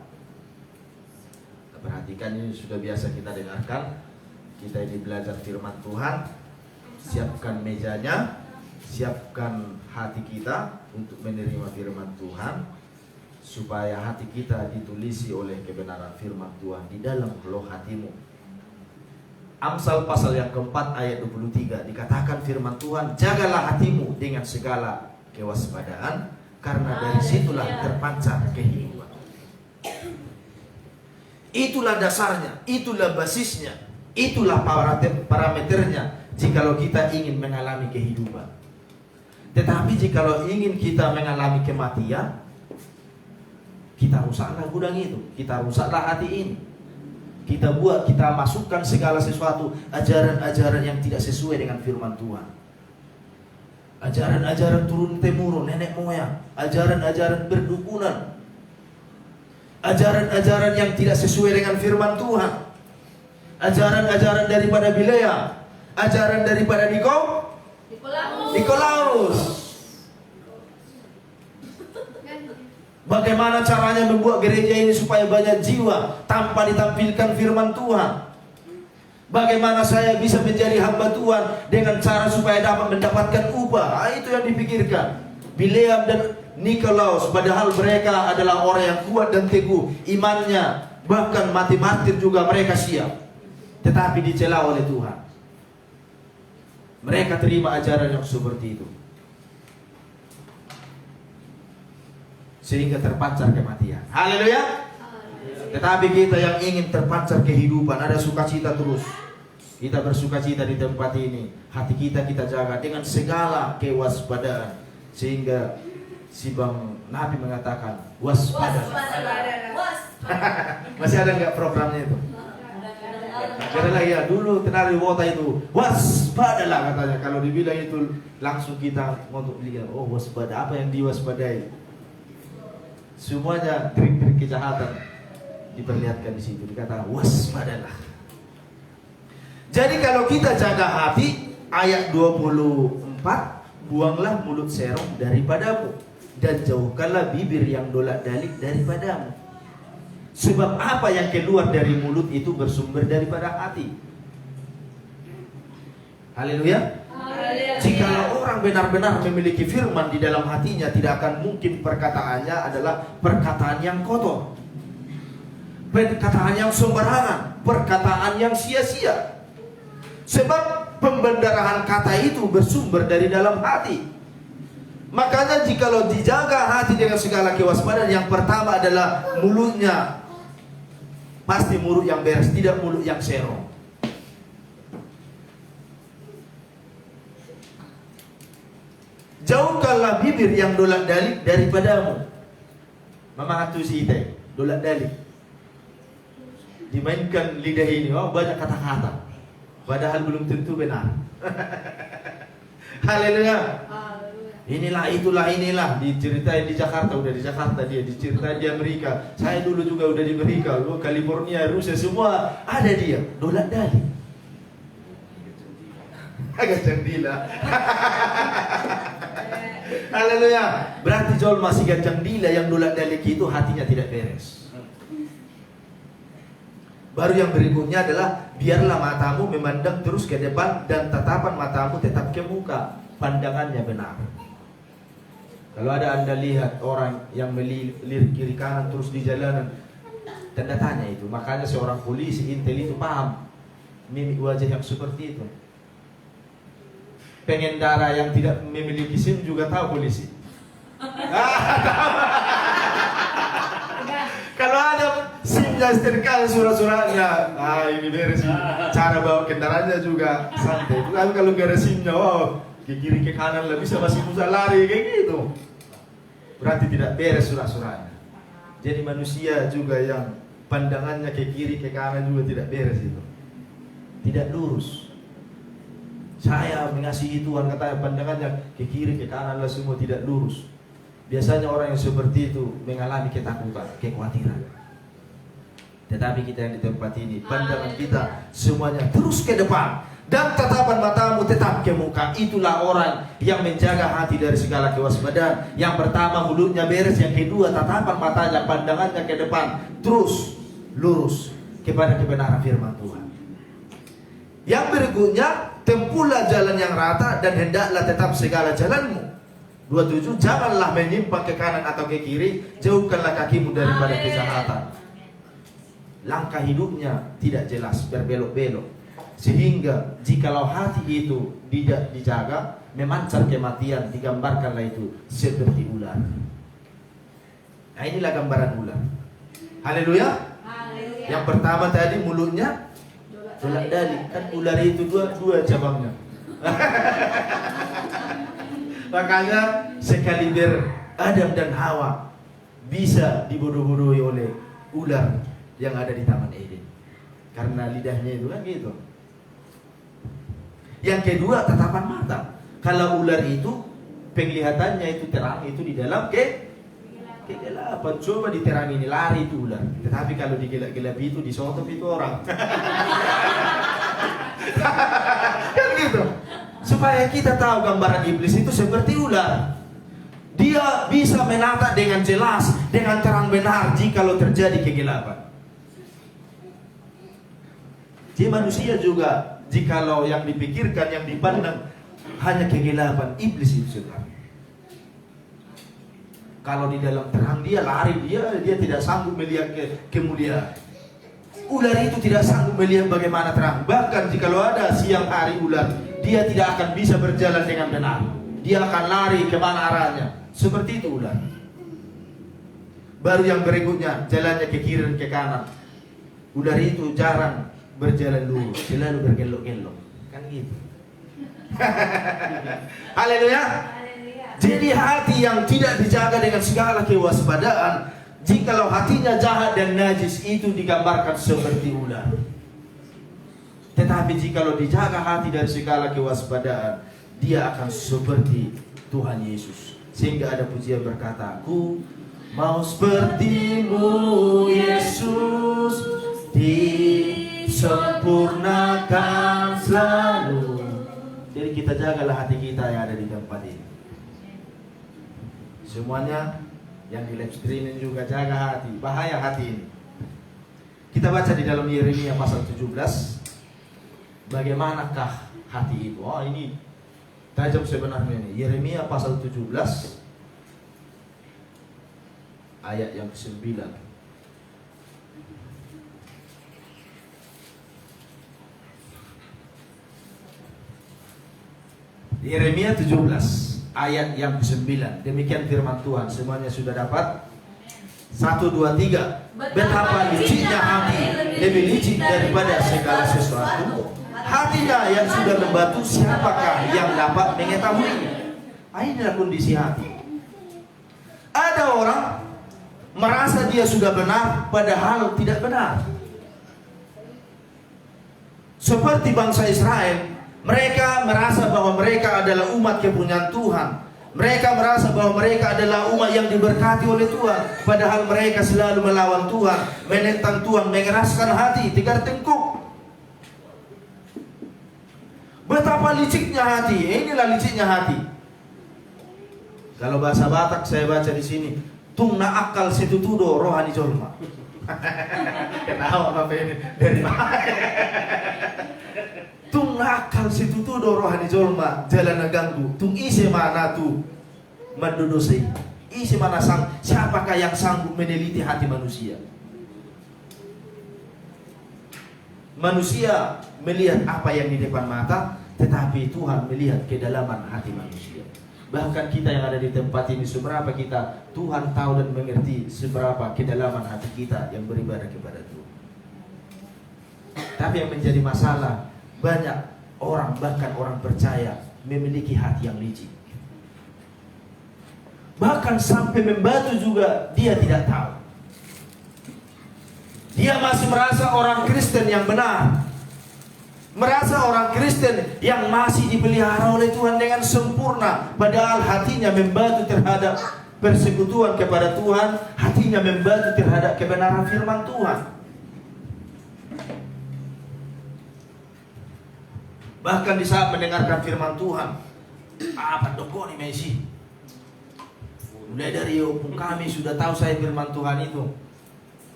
Perhatikan, ini sudah biasa kita dengarkan. Kita ini belajar firman Tuhan. Siapkan mejanya, siapkan hati kita untuk menerima firman Tuhan, supaya hati kita ditulisi oleh kebenaran firman Tuhan di dalam loh hatimu. Amsal pasal yang keempat ayat 23 dikatakan firman Tuhan, jagalah hatimu dengan segala kewaspadaan, karena dari situlah terpancar kehidupan. Itulah dasarnya, itulah basisnya, itulah parameternya jikalau kita ingin mengalami kehidupan. Tetapi jikalau ingin kita mengalami kematian, kita rusaklah gudang itu, kita rusaklah hati ini. Kita masukkan segala sesuatu, ajaran-ajaran yang tidak sesuai dengan firman Tuhan. Ajaran-ajaran turun-temurun nenek moyang, ajaran-ajaran perdukunan, ajaran-ajaran yang tidak sesuai dengan firman Tuhan, ajaran-ajaran daripada Bilea, ajaran daripada Nikolaus. Bagaimana caranya membuat gereja ini supaya banyak jiwa tanpa ditampilkan firman Tuhan? Bagaimana saya bisa menjadi hamba Tuhan dengan cara supaya dapat mendapatkan upah? Itu yang dipikirkan Bileam dan Nikolaus. Padahal mereka adalah orang yang kuat dan teguh imannya, bahkan mati martir juga mereka siap. Tetapi dicela oleh Tuhan. Mereka terima ajaran yang seperti itu, sehingga terpancar kematian. Haleluya. Tetapi kita yang ingin terpancar kehidupan, ada sukacita terus. Kita bersukacita di tempat ini. Hati kita jaga dengan segala kewaspadaan, sehingga Si Bang Nabi mengatakan waspada. Waspada. Masih ada nggak programnya itu? Ada lagi ya, dulu tenari wota itu waspadalah katanya. Kalau dibilang itu langsung kita untuk lihat, oh waspada, apa yang diwaspadai? Semuanya trik-trik kejahatan diperlihatkan di situ. Dikatakan waspadalah. Jadi kalau kita jaga hati, ayat 24, buanglah mulut serong daripadamu dan jauhkanlah bibir yang dolak-dalik daripadamu. Sebab apa yang keluar dari mulut itu bersumber daripada hati. Haleluya. Jika orang benar-benar memiliki firman di dalam hatinya, tidak akan mungkin perkataannya adalah perkataan yang kotor, perkataan yang sembarangan, perkataan yang sia-sia. Sebab pembendarahan kata itu bersumber dari dalam hati. Makanya jikalau dijaga hati dengan segala kewaspadaan, yang pertama adalah mulutnya pasti mulut yang beres, tidak mulut yang serong. Jauhkanlah bibir yang dolak-dalik daripadamu. Mama hatu si ite, dolak-dalik. Dimainkan lidah ini, oh banyak kata-kata, padahal belum tentu benar. Haleluya. Inilah inilah diceritain di Jakarta, udah di Jakarta dia, diceritain di Amerika. Saya dulu juga udah di Amerika, California, Rusia, semua ada dia, dolak-dalik. Agak cendila. Haleluya. Berarti Jol masih gancang dila yang dolak-dalik itu hatinya tidak beres. Baru yang berikutnya adalah biarlah matamu memandang terus ke depan dan tatapan matamu tetap ke muka, pandangannya benar. Kalau ada Anda lihat orang yang melirik kiri kanan terus di jalanan, tanda tanya itu. Makanya seorang polisi intel itu paham mimik wajah yang seperti itu. Pengendara yang tidak memiliki SIM juga tahu polisi. Kalau ada SIM-nya setrika surat-suratnya, ini beres sih. Cara bawa kendaraannya juga santai. Tapi kalau gak ada SIM-nya, ke kiri ke kanan lah bisa masih bisa lari kayak gitu. Berarti tidak beres surat-suratnya. Jadi manusia juga yang pandangannya ke kiri ke kanan juga tidak beres itu. Tidak lurus. Saya mengasihi Tuhan, katanya pandangannya ke kiri ke kanan lah semua tidak lurus. Biasanya orang yang seperti itu mengalami ketakutan, kekhawatiran. Tetapi kita yang di tempat ini, pandangan kita semuanya terus ke depan dan tatapan matamu tetap ke muka. Itulah orang yang menjaga hati dari segala kewaspadaan. Yang pertama mulutnya beres, yang kedua tatapan matanya, pandangannya ke depan terus lurus kepada kebenaran firman Tuhan. Yang berikutnya, tempuhlah jalan yang rata dan hendaklah tetap segala jalanmu. 27, janganlah menyimpang ke kanan atau ke kiri, jauhkanlah kakimu daripada kejahatan. Langkah hidupnya tidak jelas, berbelok-belok. Sehingga jikalau hati itu tidak dijaga, memancar kematian, digambarkanlah itu seperti ular. Nah inilah gambaran ular. Haleluya. Yang pertama tadi mulutnya dolak-dalik, kan ular itu dua cabangnya. Makanya sekali Adam dan Hawa bisa dibodoh-bodohi oleh ular yang ada di Taman Eden, karena lidahnya itu kan gitu. Yang kedua tatapan mata. Kalau ular itu penglihatannya itu terang, itu di dalam kegelapan. Coba diterangi ini lari itu ular. Tetapi kalau digelap-gelap itu disotop itu orang. Kan gitu. Supaya kita tahu gambaran iblis itu seperti ular. Dia bisa menata dengan jelas, dengan terang benar jikalau terjadi kegelapan. Jadi manusia juga jikalau yang dipikirkan, yang dipandang hanya kegelapan, iblis itu juga. Kalau di dalam terang dia lari, dia tidak sanggup melihat kemuliaan. Ular itu tidak sanggup melihat bagaimana terang. Bahkan jikalau ada siang hari ular, dia tidak akan bisa berjalan dengan benar. Dia akan lari kemana arahnya. Seperti itu ular. Baru yang berikutnya, jalannya ke kiri dan ke kanan. Ular itu jarang berjalan lurus, selalu bergelok-gelok. Kan gitu. Haleluya. Jadi hati yang tidak dijaga dengan segala kewaspadaan, jikalau hatinya jahat dan najis, itu digambarkan seperti ular. Tetapi jikalau dijaga hati dari segala kewaspadaan, dia akan seperti Tuhan Yesus. Sehingga ada pujian berkata, "Ku mau seperti-Mu Yesus, disempurnakan selalu." Jadi kita jagalah hati kita yang ada di tempat ini. Semuanya yang di live streaming juga jaga hati. Bahaya hati ini. Kita baca di dalam Yeremia pasal 17. Bagaimanakah hati itu? Oh, ini tajam sebenarnya ini. Yeremia pasal 17 ayat yang ke-9. Yeremia 17 ayat yang ke-9. Demikian firman Tuhan. Semuanya sudah dapat? 1, 2, 3. Betapa liciknya hati, lebih licik daripada segala sesuatu. Hatinya yang sudah membatu, siapakah yang dapat mengetahuinya? Inilah kondisi hati. Ada orang merasa dia sudah benar, padahal tidak benar. Seperti bangsa Israel, mereka merasa bahwa mereka adalah umat kepunyaan Tuhan. Mereka merasa bahwa mereka adalah umat yang diberkati oleh Tuhan, padahal mereka selalu melawan Tuhan, menentang Tuhan, mengeraskan hati, tegar tengkuk. Betapa liciknya hati. Inilah liciknya hati. Kalau bahasa Batak saya baca di sini, "Tungna akal situtudo rohani jolma." Kenapa apa ini? Dari mana? Tung nakal situ tuh rohani jolma jalan naganggu. Tung isi mana tuh mendodosai. Isi mana siapakah yang sanggup meneliti hati manusia? Manusia melihat apa yang di depan mata, tetapi Tuhan melihat kedalaman hati manusia. Bahkan kita yang ada di tempat ini, seberapa kita, Tuhan tahu dan mengerti seberapa kedalaman hati kita yang beribadah kepada Tuhan. Tapi yang menjadi masalah, banyak orang, bahkan orang percaya, memiliki hati yang licik. Bahkan sampai membatu juga dia tidak tahu. Dia masih merasa orang Kristen yang benar, merasa orang Kristen yang masih dipelihara oleh Tuhan dengan sempurna, padahal hatinya membatu terhadap persekutuan kepada Tuhan, hatinya membatu terhadap kebenaran firman Tuhan. Bahkan di saat mendengarkan firman Tuhan, apa dokoni Messi? Mulai dari opung kami sudah tahu saya firman Tuhan itu.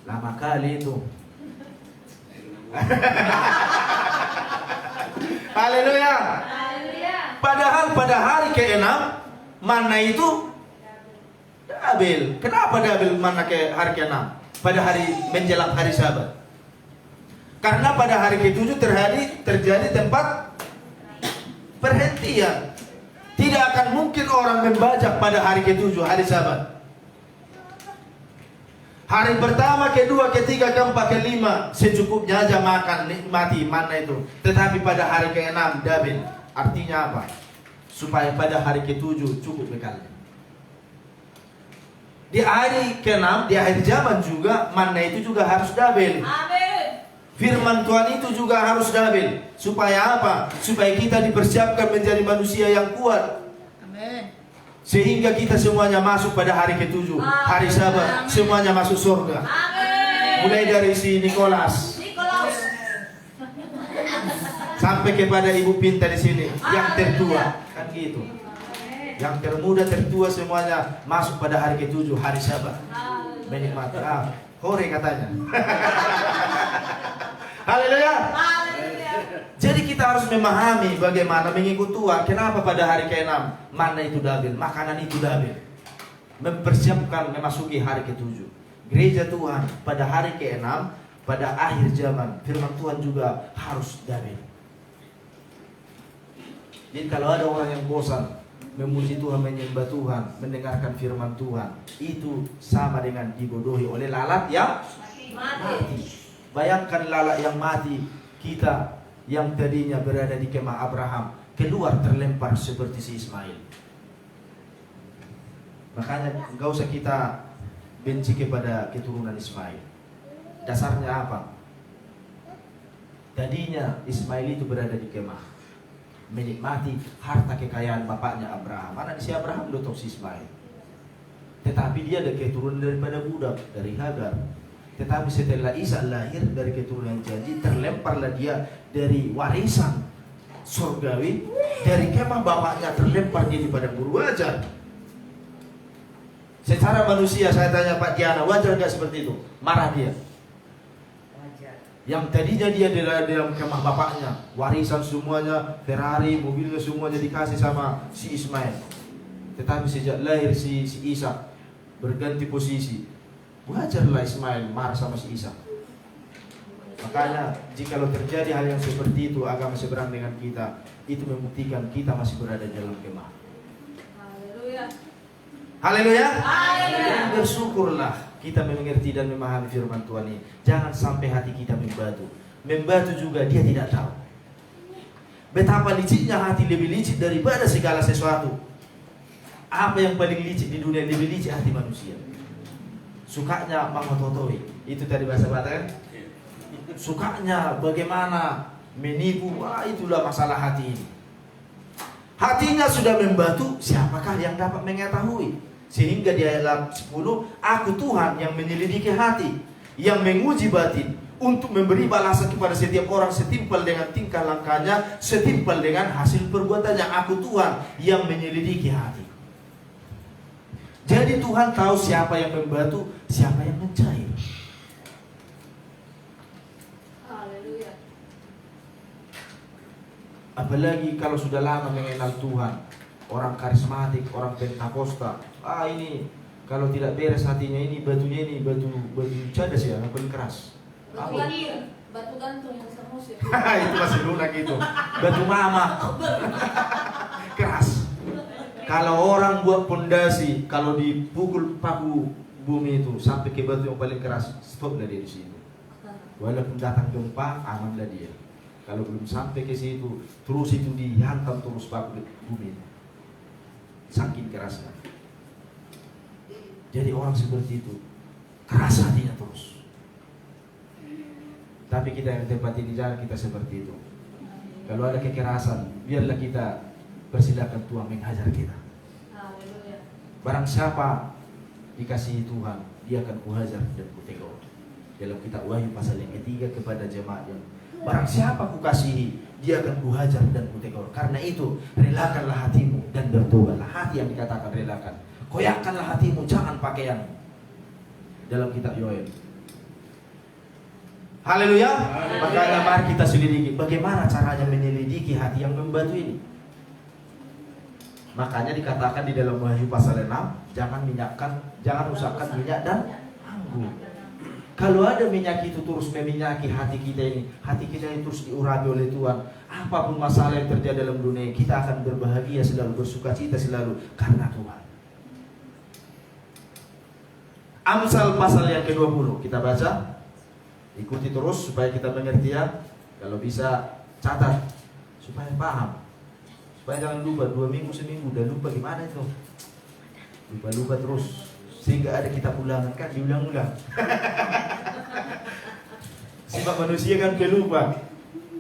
Lama kali itu. Haleluya. Padahal pada hari ke-6 mana itu Dabil. Kenapa Dabil mana ke hari ke-6? Pada hari menjelang hari Sabat. Karena pada hari ke-7 terjadi tempat perhentian. Tidak akan mungkin orang membajak pada hari ke-7, hari Sabat. Hari pertama, kedua, ketiga, keempat, kelima secukupnya aja makan, nikmati mana itu. Tetapi pada hari ke-6 Dabil. Artinya apa? Supaya pada hari ke-7 cukup bekalnya. Di hari ke-6, di akhir zaman juga, mana itu juga harus Dabil. Amin. Firman Tuhan itu juga harus Dabil. Supaya apa? Supaya kita dipersiapkan menjadi manusia yang kuat. Amin. Sehingga kita semuanya masuk pada hari ke-7, hari Sabat, semuanya masuk surga. Amin. Mulai dari si Nikolas sampai kepada ibu pinta di sini, yang tertua, kan gitu. Yang termuda, tertua semuanya masuk pada hari ke-7, hari Sabat. Menikmati. Hore katanya. Haleluya. Jadi kita harus memahami bagaimana mengikut Tuhan. Kenapa pada hari ke-6 mana itu Dabil, makanan itu Dabil. Mempersiapkan memasuki hari ke-7. Gereja Tuhan pada hari ke-6, pada akhir zaman, firman Tuhan juga harus Dabil. Jadi kalau ada orang yang bosan memuji Tuhan, menyembah Tuhan, mendengarkan firman Tuhan, itu sama dengan dibodohi oleh lalat yang mati. Bayangkan lalat yang mati, kita yang tadinya berada di kemah Abraham keluar terlempar seperti si Ismail. Makanya enggak usah kita benci kepada keturunan Ismail. Dasarnya apa? Tadinya Ismail itu berada di kemah, menikmati harta kekayaan bapaknya Abraham. Anak si Abraham itu si Ismail. Tetapi dia ada keturunan daripada budak, dari Hagar. Tetapi setelah Ishak lahir dari keturunan janji, terlemparlah dia dari warisan surgawi, dari kemah bapaknya terlempar dia di padang guru. Wajar. Secara manusia saya tanya Pak Diana, wajar nggak seperti itu? Marah dia. Wajar. Yang tadinya dia di dalam kemah bapaknya, warisan semuanya, Ferrari, mobilnya semuanya dikasih sama si Ismail. Tetapi sejak lahir si Ishak berganti posisi, wajarlah Ismail marah sama si Ishak. Makanya jikalau terjadi hal yang seperti itu, agama seberang dengan kita, itu membuktikan kita masih berada dalam kemah. Haleluya. Haleluya. Haleluya. Bersyukurlah kita mengerti dan memahami firman Tuhan ini. Jangan sampai hati kita membatu. Membatu juga dia tidak tahu. Betapa liciknya hati, lebih licik daripada segala sesuatu. Apa yang paling licik di dunia? Lebih licik hati manusia. Sukanya mengototoi. Itu tadi bahasa Batak kan? Sukanya bagaimana menipu. Wah, itulah masalah hati ini. Hatinya sudah membatu, siapakah yang dapat mengetahui? Sehingga di ayat 10, aku Tuhan yang menyelidiki hati, yang menguji batin, untuk memberi balasan kepada setiap orang setimpal dengan tingkah langkahnya, setimpal dengan hasil perbuatannya. Aku Tuhan yang menyelidiki hati. Jadi Tuhan tahu siapa yang membatu, siapa yang mencair. Haleluya. Apalagi kalau sudah lama mengenal Tuhan, orang karismatik, orang pentakosta. Ini kalau tidak beres hatinya, ini batunya ini batu cadas ya, yang paling keras. Batu gantung yang semus ya. Itu masih lunak itu. Batu mama. Keras. Kalau orang buat pondasi, kalau dipukul paku bumi itu sampai ke batu yang paling keras, stoplah dia di situ. Walaupun datang gempa, amanlah dia. Kalau belum sampai ke situ, terus itu dihantam terus paku bumi. Saking kerasnya. Jadi orang seperti itu keras hatinya terus. Tapi kita yang tempati di jalan kita seperti itu. Kalau ada kekerasan, biarlah kita persilakan Tuhan menghajar kita. Haleluya. Barang siapa dikasihi Tuhan, dia akan kuhajar dan kutegur. Dalam kitab Wahyu pasal yang ketiga kepada jemaat yang barang siapa kukasihi, dia akan kuhajar dan kutegur. Karena itu relakanlah hatimu dan bertobatlah. Hati yang dikatakan relakan. Koyakkanlah hatimu, jangan pakaian. Dalam kitab Yoel. Haleluya. Makanya mari kita selidiki bagaimana caranya menyelidiki hati yang membatu ini. Makanya dikatakan di dalam Wahyu pasal 6, jangan usahkan minyak dan anggur. Kalau ada minyak itu terus meminyaki hati kita ini terus diurapi oleh Tuhan. Apapun masalah yang terjadi dalam dunia, kita akan berbahagia selalu, bersukacita selalu karena Tuhan. Amsal pasal yang ke-20 kita baca. Ikuti terus supaya kita mengerti ya. Kalau bisa catat supaya paham. Supaya jangan lupa 2 minggu seminggu udah lupa gimana itu. Lupa terus. Sehingga ada kitab ulangan kan diulang-ulang. Sifat manusia kan pelupa.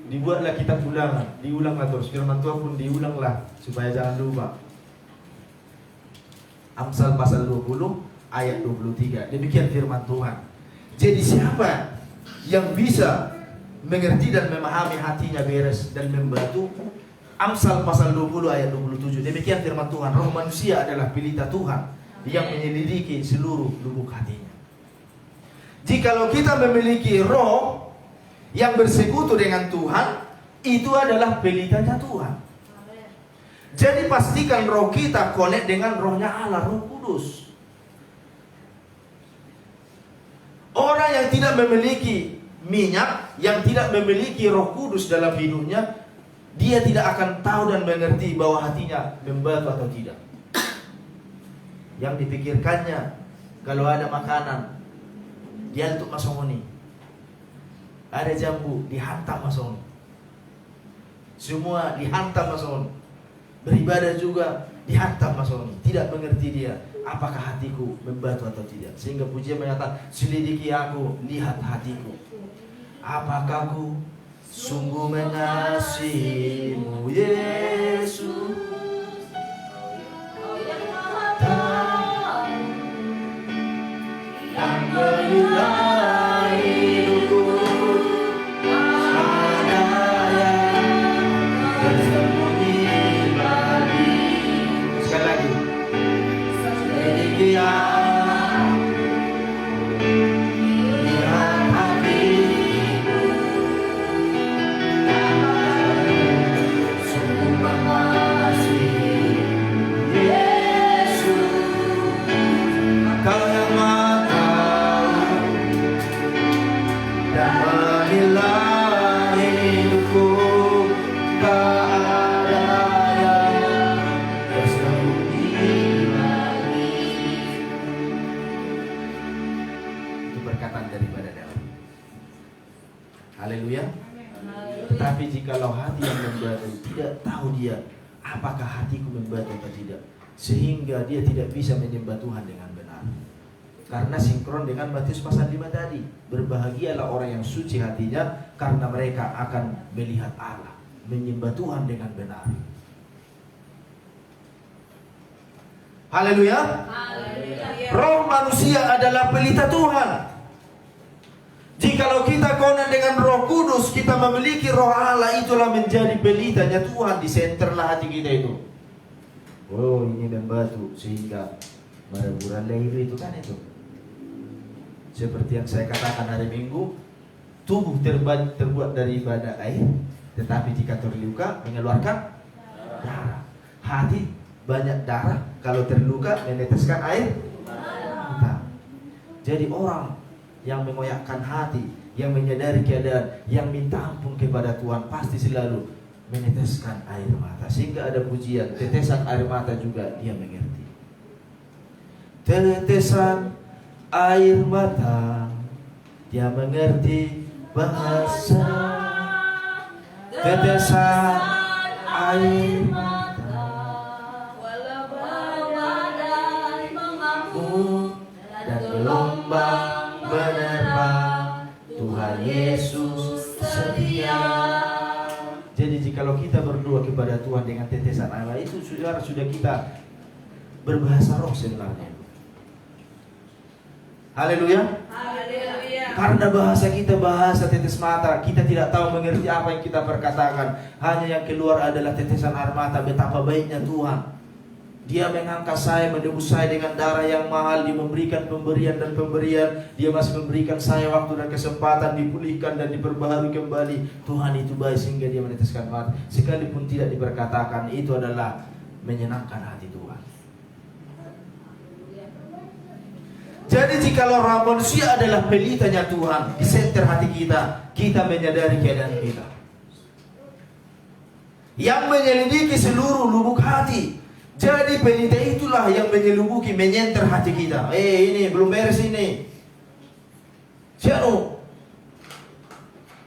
Dibuatlah kitab ulangan, diulanglah terus. Firman Tuhan pun diulanglah supaya jangan lupa. Amsal pasal 20 ayat 23. Demikian firman Tuhan. Jadi siapa yang bisa mengerti dan memahami hatinya beres dan membantu? Amsal pasal 20 ayat 27. Demikian firman Tuhan. Roh manusia adalah pelita Tuhan yang menyelidiki seluruh lubuk hatinya. Jikalau kita memiliki roh yang bersekutu dengan Tuhan, itu adalah pelitanya Tuhan. Jadi pastikan roh kita connect dengan rohnya Allah, Roh Kudus. Orang yang tidak memiliki minyak, yang tidak memiliki Roh Kudus dalam hidupnya, dia tidak akan tahu dan mengerti bahwa hatinya membatu atau tidak. Yang dipikirkannya, kalau ada makanan, dia untuk masongoni. Ada jambu, dihantam masongoni. Semua dihantam masongoni. Beribadah juga dihantam masongoni. Tidak mengerti dia apakah hatiku membatu atau tidak. Sehingga pujian menyatakan, selidiki aku, lihat hatiku. Apakah ku sungguh mengasihimu, Yesus? Yang berilah hidupku, ada yang bersembunyi bagi. Sekali lagi, selidiki aku, lihat hatiku. Sungguh mengasihi Yesus. Kau yang Maha tahu dan menilai hidupku, tak ada yang bersembunyi lagi. Itu perkataan daripada Daud. Haleluya. Tetapi jikalau hati yang membatu tidak tahu dia apakah hatiku membatu atau tidak, sehingga dia tidak bisa menyembah Tuhan dengan benar. Karena sinkron dengan Matius pasal 5 tadi, berbahagialah orang yang suci hatinya, karena mereka akan melihat Allah, menyembah Tuhan dengan benar. Haleluya. Roh manusia adalah pelita Tuhan. Jikalau kita konon dengan Roh Kudus, kita memiliki Roh Allah, itulah menjadi pelitanya Tuhan di senterlah hati kita itu. Oh, ini membatu sehingga mereburan leher itu kan itu. Seperti yang saya katakan hari Minggu, tubuh terbuat daripada air, tetapi jika terluka mengeluarkan darah. Hati banyak darah, kalau terluka meneteskan air mata. Jadi orang yang mengoyakkan hati, yang menyadari keadaan, yang minta ampun kepada Tuhan, pasti selalu meneteskan air mata. Sehingga ada pujian, tetesan air mata juga dia mengerti. Tetesan air mata, dia mengerti bahasa. Tetesan air mata, walau badai mengamuk dan gelombang menerpa, Tuhan Yesus setia. Jadi jikalau kita berdoa kepada Tuhan dengan tetesan air mata, itu sudah kita berbahasa roh sebenarnya. Haleluya. Karena bahasa kita bahasa tetes mata, kita tidak tahu mengerti apa yang kita perkatakan. Hanya yang keluar adalah tetesan air mata. Betapa baiknya Tuhan. Dia mengangkat saya, menebus saya dengan darah yang mahal. Dia memberikan pemberian dan pemberian. Dia masih memberikan saya waktu dan kesempatan dipulihkan dan diperbaharui kembali. Tuhan itu baik sehingga dia meneteskan mata. Sekalipun tidak diperkatakan, itu adalah menyenangkan hati Tuhan. Jadi jikalau roh manusia adalah pelitanya Tuhan di senter hati kita, kita menyadari keadaan kita, yang menyelidiki seluruh lubuk hati. Jadi pelita itulah yang menyelimuti, menyenter hati kita. Ini belum beres ini. Siapa?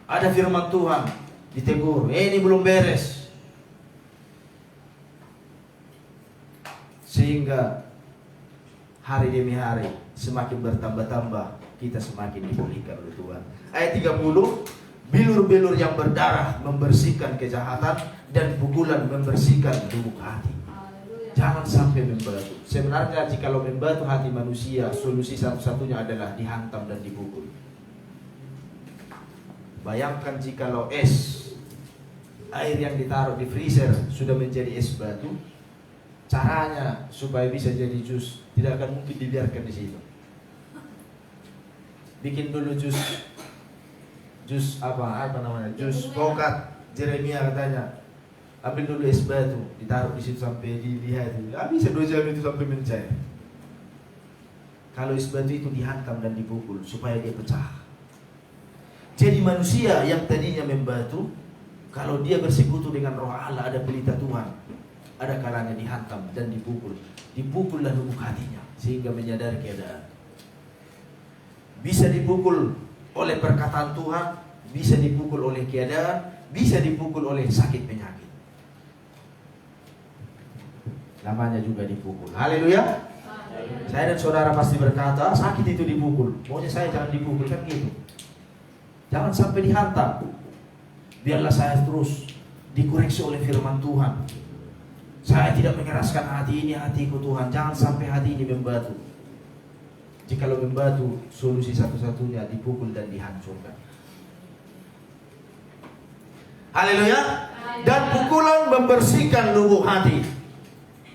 Ada firman Tuhan, ditegur. Ini belum beres. Sehingga hari demi hari semakin bertambah-tambah, kita semakin dipulihkan oleh Tuhan. Ayat 30, bilur-bilur yang berdarah membersihkan kejahatan, dan pukulan membersihkan lubuk hati. Jangan sampai membatu. Sebenarnya jikalau membatu hati manusia, solusi satu-satunya adalah dihantam dan dipukul. Bayangkan jikalau es, air yang ditaruh di freezer sudah menjadi es batu. Caranya supaya bisa jadi jus, tidak akan mungkin dibiarkan di situ. Bikin dulu jus apa namanya? Jus pokat. Jeremia katanya, ambil dulu es batu, ditaruh di situ sampai dilihat. Bisa 2 jam itu sampai mencair. Kalau es batu itu dihantam dan dipukul supaya dia pecah. Jadi manusia yang tadinya membatu, kalau dia bersekutu dengan Roh Allah, ada pelita Tuhan, ada kalanya dihantam dan dipukul. Dipukullah lubuk hatinya sehingga menyadari keadaan. Bisa dipukul oleh perkataan Tuhan, bisa dipukul oleh keadaan, bisa dipukul oleh sakit penyakit. Namanya juga dipukul. Haleluya. Saya dan saudara pasti berkata, sakit itu dipukul. Maunya saya jangan dipukul, kan gitu. Jangan sampai dihantam. Biarlah saya terus dikoreksi oleh firman Tuhan. Saya tidak mengeraskan hati ini, hatiku Tuhan. Jangan sampai hati ini membatu. Jikalau membatu, solusi satu-satunya dipukul dan dihancurkan. Haleluya. Dan pukulan membersihkan lubuk hati.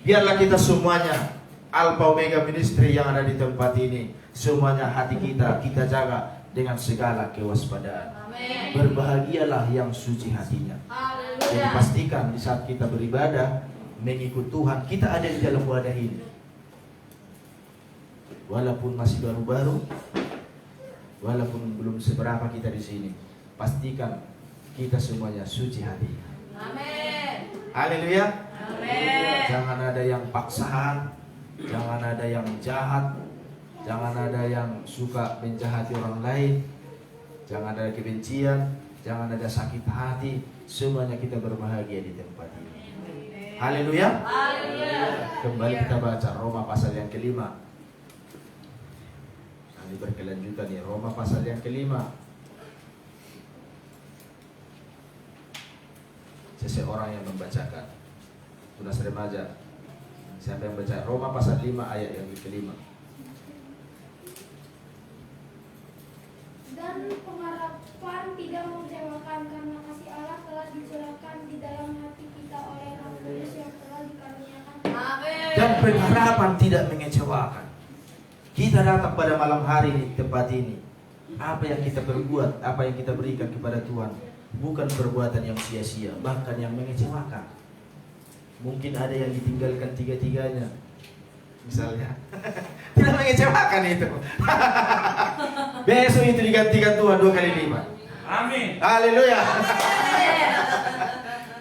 Biarlah kita semuanya, Alpha Omega Ministry yang ada di tempat ini, semuanya hati kita jaga dengan segala kewaspadaan. Amin. Berbahagialah yang suci hatinya. Jadi Haleluya. pastikan di saat kita beribadah, mengikut Tuhan, kita ada di dalam wadah ini. Walaupun masih baru-baru, walaupun belum seberapa kita di sini, pastikan kita semuanya suci hati. Amin. Haleluya. Amin. Jangan ada yang paksaan, jangan ada yang jahat, jangan ada yang suka menjahati orang lain, jangan ada kebencian, jangan ada sakit hati. Semuanya kita berbahagia di tempat ini. Haleluya. Haleluya. Kembali kita baca Roma pasal yang kelima. Ini berkelanjutan nih, Roma pasal yang kelima. Seseorang yang membacakan, tunas remaja. Siapa yang baca? Roma pasal 5 ayat yang kelima. Dan pengharapan tidak mengecewakan karena kasih Allah telah dicurahkan di dalam hati kita oleh Roh Kudus yang telah dikaruniakan. Amin. Dan pengharapan tidak mengecewakan. Kita datang pada malam hari di tempat ini. Apa yang kita perbuat, apa yang kita berikan kepada Tuhan, bukan perbuatan yang sia-sia, bahkan yang mengecewakan. Mungkin ada yang ditinggalkan tiga-tiganya, misalnya. Tidak mengecewakan itu. Besok itu digantikan Tuhan 2 kali lipat. Amin. Haleluya.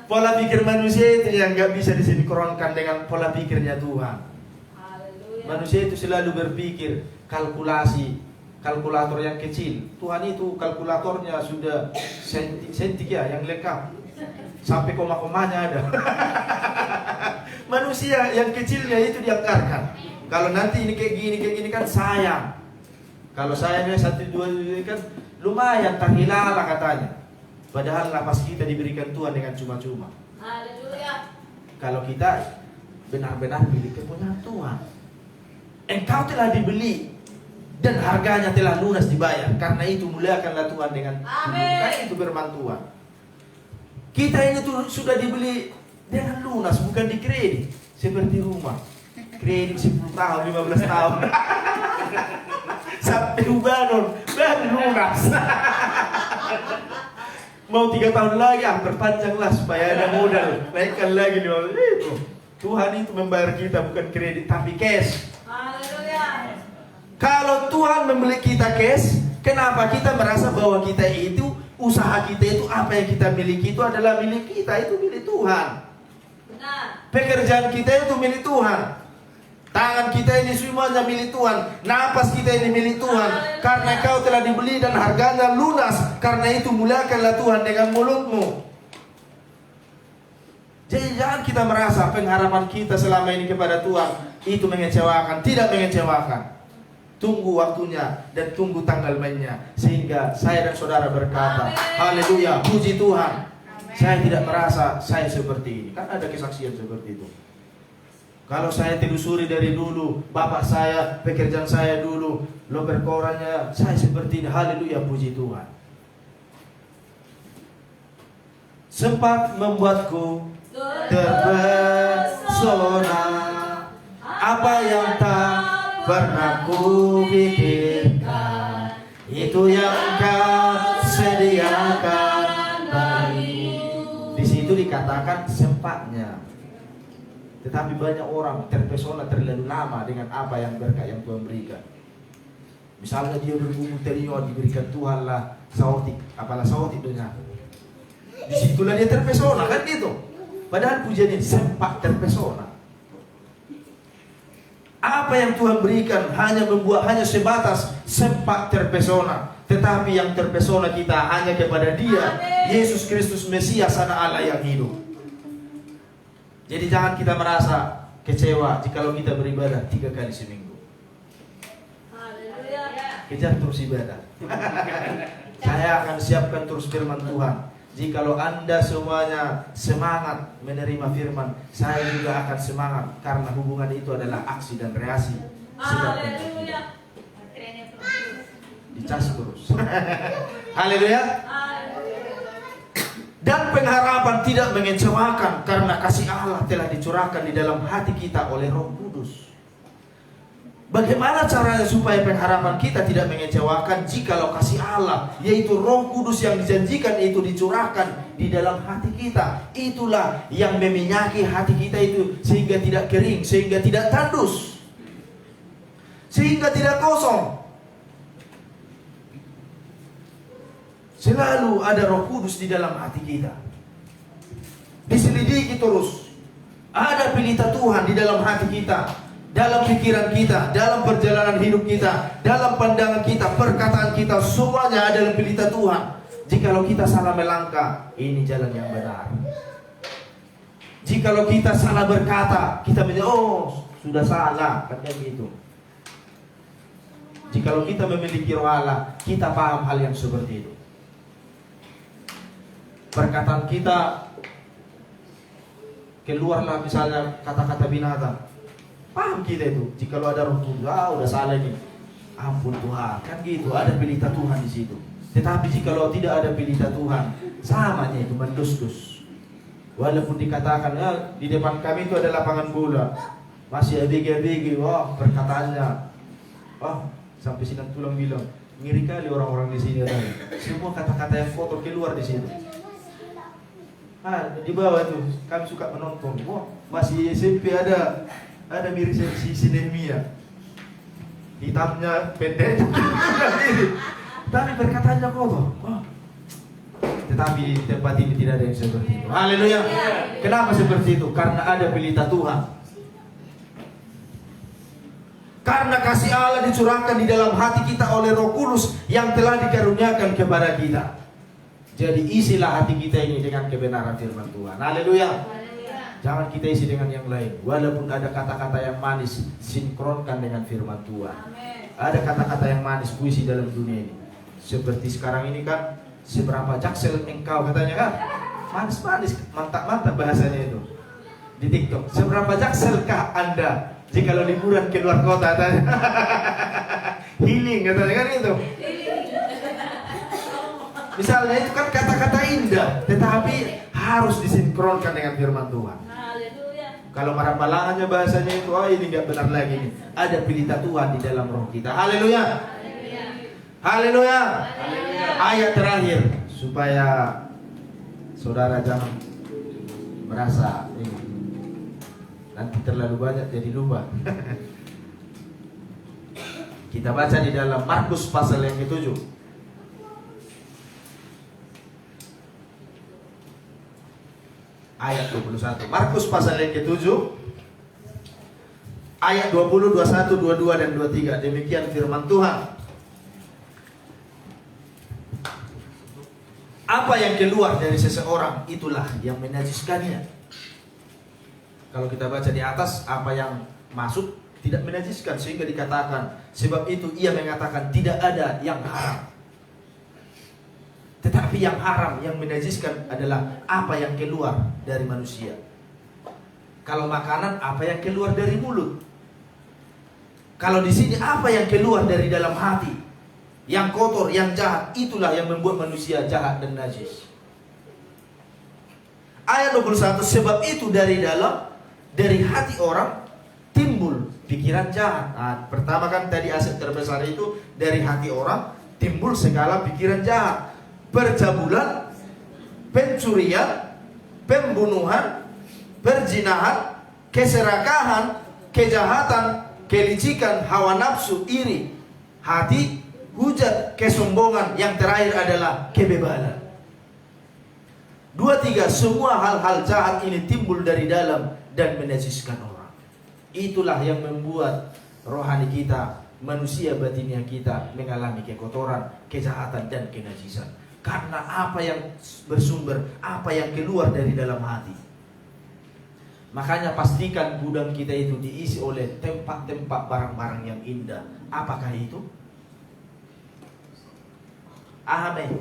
Pola pikir manusia itu yang gak bisa disinkronkan dengan pola pikirnya Tuhan. Haleluya. Manusia itu selalu berpikir kalkulasi, kalkulator yang kecil. Tuhan itu kalkulatornya sudah sentik ya, yang lengkap. Sampai koma-komanya ada. Manusia yang kecilnya itu dianggarkan. Kalau nanti ini kayak gini kan sayang. Kalau sayangnya 1, 2 kan lumayan, tak hilala katanya. Padahal napas kita diberikan Tuhan dengan cuma-cuma. Haleluya. Kalau kita benar-benar milik kepunyaan Tuhan, engkau telah dibeli dan harganya telah lunas dibayar. Karena itu muliakanlah Tuhan dengan Amin. Kan itu firman Tuhan. Kita ini tuh sudah dibeli dengan lunas, bukan di kredit. Seperti rumah, kredit 10 tahun, 15 tahun. Sampai baru lunas. Mau 3 tahun lagi, perpanjanglah supaya ada modal. Naikkan lagi 15. Itu Tuhan itu membayar kita bukan kredit tapi cash. Haleluya. Kalau Tuhan membeli kita cash, kenapa kita merasa bahwa kita itu, usaha kita itu, apa yang kita miliki itu adalah milik kita, itu milik Tuhan. Benar. Pekerjaan kita itu milik Tuhan. Tangan kita ini semuanya milik Tuhan. Napas kita ini milik Tuhan. Karena kau telah dibeli dan harganya lunas. Karena itu muliakanlah Tuhan dengan mulutmu. Jadi jangan kita merasa pengharapan kita selama ini kepada Tuhan itu mengecewakan. Tidak mengecewakan. Tunggu waktunya dan tunggu tanggal mainnya. Sehingga saya dan saudara berkata, haleluya, puji Tuhan. Saya tidak merasa saya seperti ini. Kan ada kesaksian seperti itu. Kalau saya telusuri dari dulu, bapak saya, pekerjaan saya dulu, lo berkorannya, saya seperti ini. Haleluya, puji Tuhan. Sempat membuatku terpesona, apa yang tak pernah ku pikirkan, itu yang kau sediakan bagiku. Di situ dikatakan sempatnya. Tetapi banyak orang terpesona terlalu lama dengan apa yang berkat yang Tuhan berikan. Misalnya dia bergumul terion diberikan Tuhan lah saotik, apalah saotik dunia. Disitulah dia terpesona kan gitu. Padahal pujian ini sempat terpesona. Apa yang Tuhan berikan hanya sebatas sempat terpesona. Tetapi yang terpesona kita hanya kepada Dia, Yesus Kristus Mesias Anak Allah yang hidup. Jadi jangan kita merasa kecewa jikalau kita beribadah 3 kali seminggu. kejar terus ibadah. Saya akan siapkan terus firman Tuhan. Jikalau Anda semuanya semangat menerima firman, saya juga akan semangat, karena hubungan itu adalah aksi dan reaksi. Haleluya. Dicas terus. Haleluya. Dan pengharapan tidak mengecewakan, karena kasih Allah telah dicurahkan di dalam hati kita oleh Roh Kudus. Bagaimana caranya supaya pengharapan kita tidak mengecewakan? Jikalau kasih Allah, yaitu Roh Kudus yang dijanjikan itu dicurahkan di dalam hati kita, itulah yang meminyaki hati kita itu sehingga tidak kering, sehingga tidak tandus, sehingga tidak kosong. Selalu ada Roh Kudus di dalam hati kita. Diselidiki terus. Ada pelita Tuhan di dalam hati kita, dalam pikiran kita, dalam perjalanan hidup kita, dalam pandangan kita, perkataan kita, semuanya adalah pelita Tuhan. Jikalau kita salah melangkah, ini jalan yang benar. Jikalau kita salah berkata, kita menjadi, oh sudah salah, kan gitu. Jikalau kita memiliki Roh Allah, kita paham hal yang seperti itu. Perkataan kita keluarlah misalnya kata-kata binatang, paham kita itu. Jikalau ada Roh Kudus, udah salah nih, ampun Tuhan, kan gitu. Ada pelita Tuhan di situ. Tetapi jikalau tidak ada pelita Tuhan, samanya itu mendus-dus. Walaupun dikatakan di depan kami itu ada lapangan bola, masih abg-abg, wah perkataannya, wah sampai Sinang Tulang bilang, ngiri kali orang-orang di sini ada. Semua kata-kata yang kotor keluar di sini. Di bawah itu kami suka menonton. Wah, masih SMP ada mirip si Nehemia. Hitamnya pendek. Tapi perkataannya kotor. Wah. Tetapi di tempat ini tidak ada yang seperti itu. Haleluya. Kenapa seperti itu? Karena ada pelita Tuhan. Karena kasih Allah dicurahkan di dalam hati kita oleh Roh Kudus yang telah dikaruniakan kepada kita. Jadi isilah hati kita ini dengan kebenaran firman Tuhan. Haleluya. Jangan kita isi dengan yang lain. Walaupun ada kata-kata yang manis, sinkronkan dengan firman Tuhan. Ada kata-kata yang manis, puisi dalam dunia ini. Seperti sekarang ini kan, seberapa jaksel engkau katanya kan. Manis-manis, mantap-mantap bahasanya itu di TikTok. Seberapa jakselkah Anda jikalau liburan ke luar kota katanya. Healing katanya kan itu. Misalnya itu kan kata-kata indah, tetapi harus disinkronkan dengan firman Tuhan. Kalau marah-balangannya bahasanya itu, ini nggak benar lagi nih. Ada pelita Tuhan di dalam roh kita. Haleluya. Haleluya. Ayat terakhir supaya saudara jangan merasa ini nanti terlalu banyak jadi lupa. Kita baca di dalam Markus pasal yang ke-7. Ayat 21. Markus pasal yang ke-7 ayat 20, 21, 22 dan 23. Demikian firman Tuhan. Apa yang keluar dari seseorang, itulah yang menajiskannya. Kalau kita baca di atas, apa yang masuk tidak menajiskan, sehingga dikatakan, sebab itu ia mengatakan tidak ada yang haram. Tetapi yang haram, yang menajiskan adalah apa yang keluar dari manusia. Kalau makanan, apa yang keluar dari mulut. Kalau di sini, apa yang keluar dari dalam hati. Yang kotor, yang jahat, itulah yang membuat manusia jahat dan najis. Ayat 21, sebab itu dari dalam, dari hati orang timbul pikiran jahat. Nah, pertama kan tadi aset terbesar itu dari hati orang timbul segala pikiran jahat. Percabulan, pencurian, pembunuhan, perzinahan, keserakahan, kejahatan, kelicikan, hawa nafsu, iri, hati, hujat, kesombongan. Yang terakhir adalah kebebalan. 2, 3, semua hal-hal jahat ini timbul dari dalam dan menajiskan orang. Itulah yang membuat rohani kita, manusia batiniah kita mengalami kekotoran, kejahatan dan kenajisan. Karena apa yang bersumber, apa yang keluar dari dalam hati. Makanya pastikan gudang kita itu diisi oleh tempat-tempat barang-barang yang indah. Apakah itu? Amin.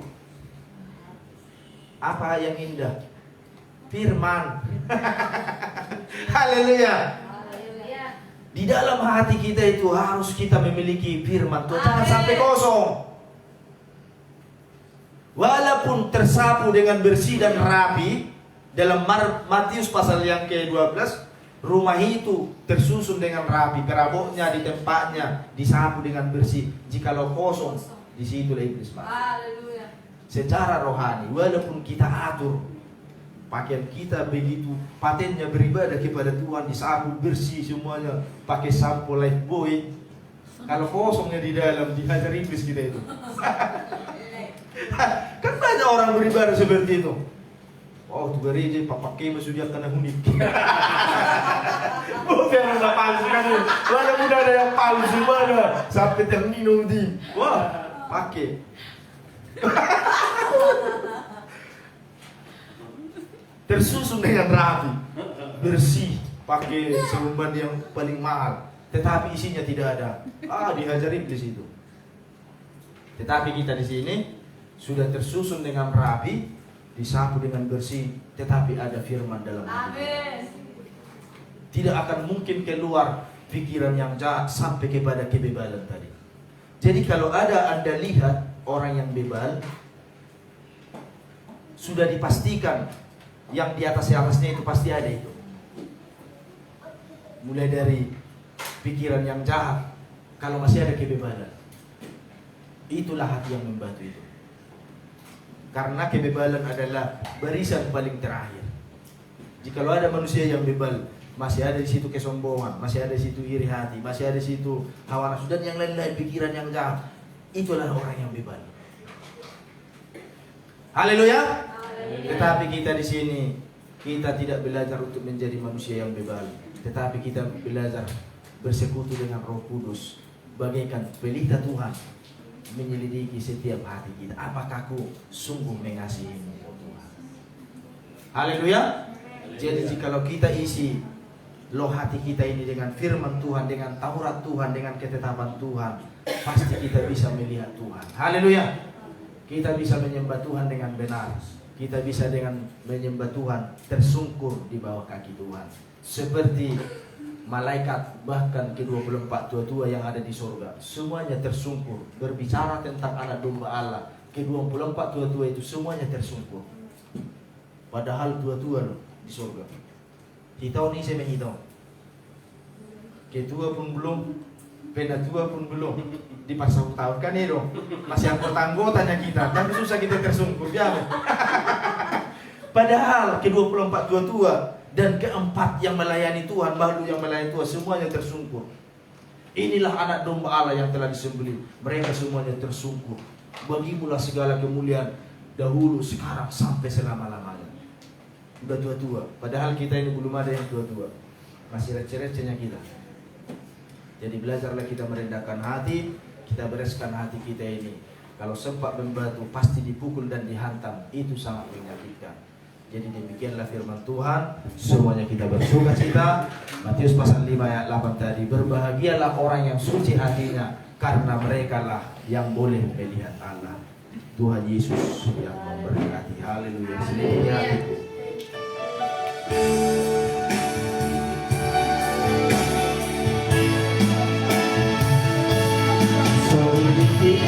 Apa yang indah? Firman. Haleluya. Haleluya. Di dalam hati kita itu harus kita memiliki firman Tuhan. Jangan Amin. sampai kosong. Walaupun tersapu dengan bersih dan rapi, dalam Matius pasal yang ke-12, rumah itu tersusun dengan rapi, perabotnya di tempatnya, disapu dengan bersih. Jikalau kosong, di situlah iblis masuk. Haleluya. Secara rohani, walaupun kita atur pakaian kita begitu, patennya beribadah kepada Tuhan, disapu bersih semuanya, pakai sampo Lifebuoy, kalau kosongnya di dalam, dihajar iblis kita itu. Kan banyak orang beribadah seperti itu. Oh, tuh gereja pakai sudah kena unik. Bukan udah palsu kan? Mana mudah ada yang palsu mana? Sampai terminum di. Wah, pakai. Tersusun dengan rapi, bersih, pakai serban yang paling mahal, tetapi isinya tidak ada. Dihajar iblis itu. Tetapi kita di sini sudah tersusun dengan rapi, disapu dengan bersih, tetapi ada firman dalam hati. Amin. Tidak akan mungkin keluar pikiran yang jahat sampai kepada kebebalan tadi. Jadi kalau ada Anda lihat orang yang bebal, sudah dipastikan yang di atasnya itu pasti ada itu. Mulai dari pikiran yang jahat, kalau masih ada kebebalan, itulah hati yang membantu itu. Karena kebebalan adalah barisan paling terakhir. Jikalau ada manusia yang bebal, masih ada di situ kesombongan, masih ada di situ iri hati, masih ada di situ hawa nafsu dan yang lain-lain, pikiran yang jahat, itulah orang yang bebal. Haleluya. Tetapi kita di sini, kita tidak belajar untuk menjadi manusia yang bebal, tetapi kita belajar bersekutu dengan Roh Kudus, bagaikan pelita Tuhan menyelidiki setiap hati kita. Apakah aku sungguh mengasihimu, oh Tuhan? Haleluya. Jadi jikalau kita isi loh hati kita ini dengan firman Tuhan, dengan Taurat Tuhan, dengan ketetapan Tuhan, pasti kita bisa melihat Tuhan. Haleluya. Kita bisa menyembah Tuhan dengan benar. Kita bisa dengan menyembah Tuhan tersungkur di bawah kaki Tuhan. Seperti malaikat, bahkan ke-24 tua-tua yang ada di surga, semuanya tersungkur berbicara tentang anak domba Allah. Ke-24 tua-tua itu semuanya tersungkur. Padahal tua-tua loh di surga. Hitau nih saya hitau. Ketua pun belum, penatua pun belum. Di pasal tahun kan itu masih anggota-anggotanya kita, tapi susah kita tersungkur ya. Padahal ke-24 tua-tua dan keempat yang melayani Tuhan, makhluk yang melayani Tuhan, semuanya tersungkur. Inilah anak domba Allah yang telah disembelih. Mereka semuanya tersungkur. Bagimulah segala kemuliaan dahulu, sekarang, sampai selama-lamanya. Udah tua-tua. Padahal kita ini belum ada yang tua-tua. Masih receh-recehnya kita. Jadi belajarlah kita merendahkan hati, kita bereskan hati kita ini. Kalau sempat membatu, pasti dipukul dan dihantam. Itu sangat menyakitkan. Jadi demikianlah firman Tuhan. Semuanya kita bersuka cita. Matius pasal 5 ayat 8 tadi. Berbahagialah orang yang suci hatinya, karena mereka lah yang boleh melihat Allah. Tuhan Yesus yang memberkati. Haleluya. Selidiki hatiku. Selidiki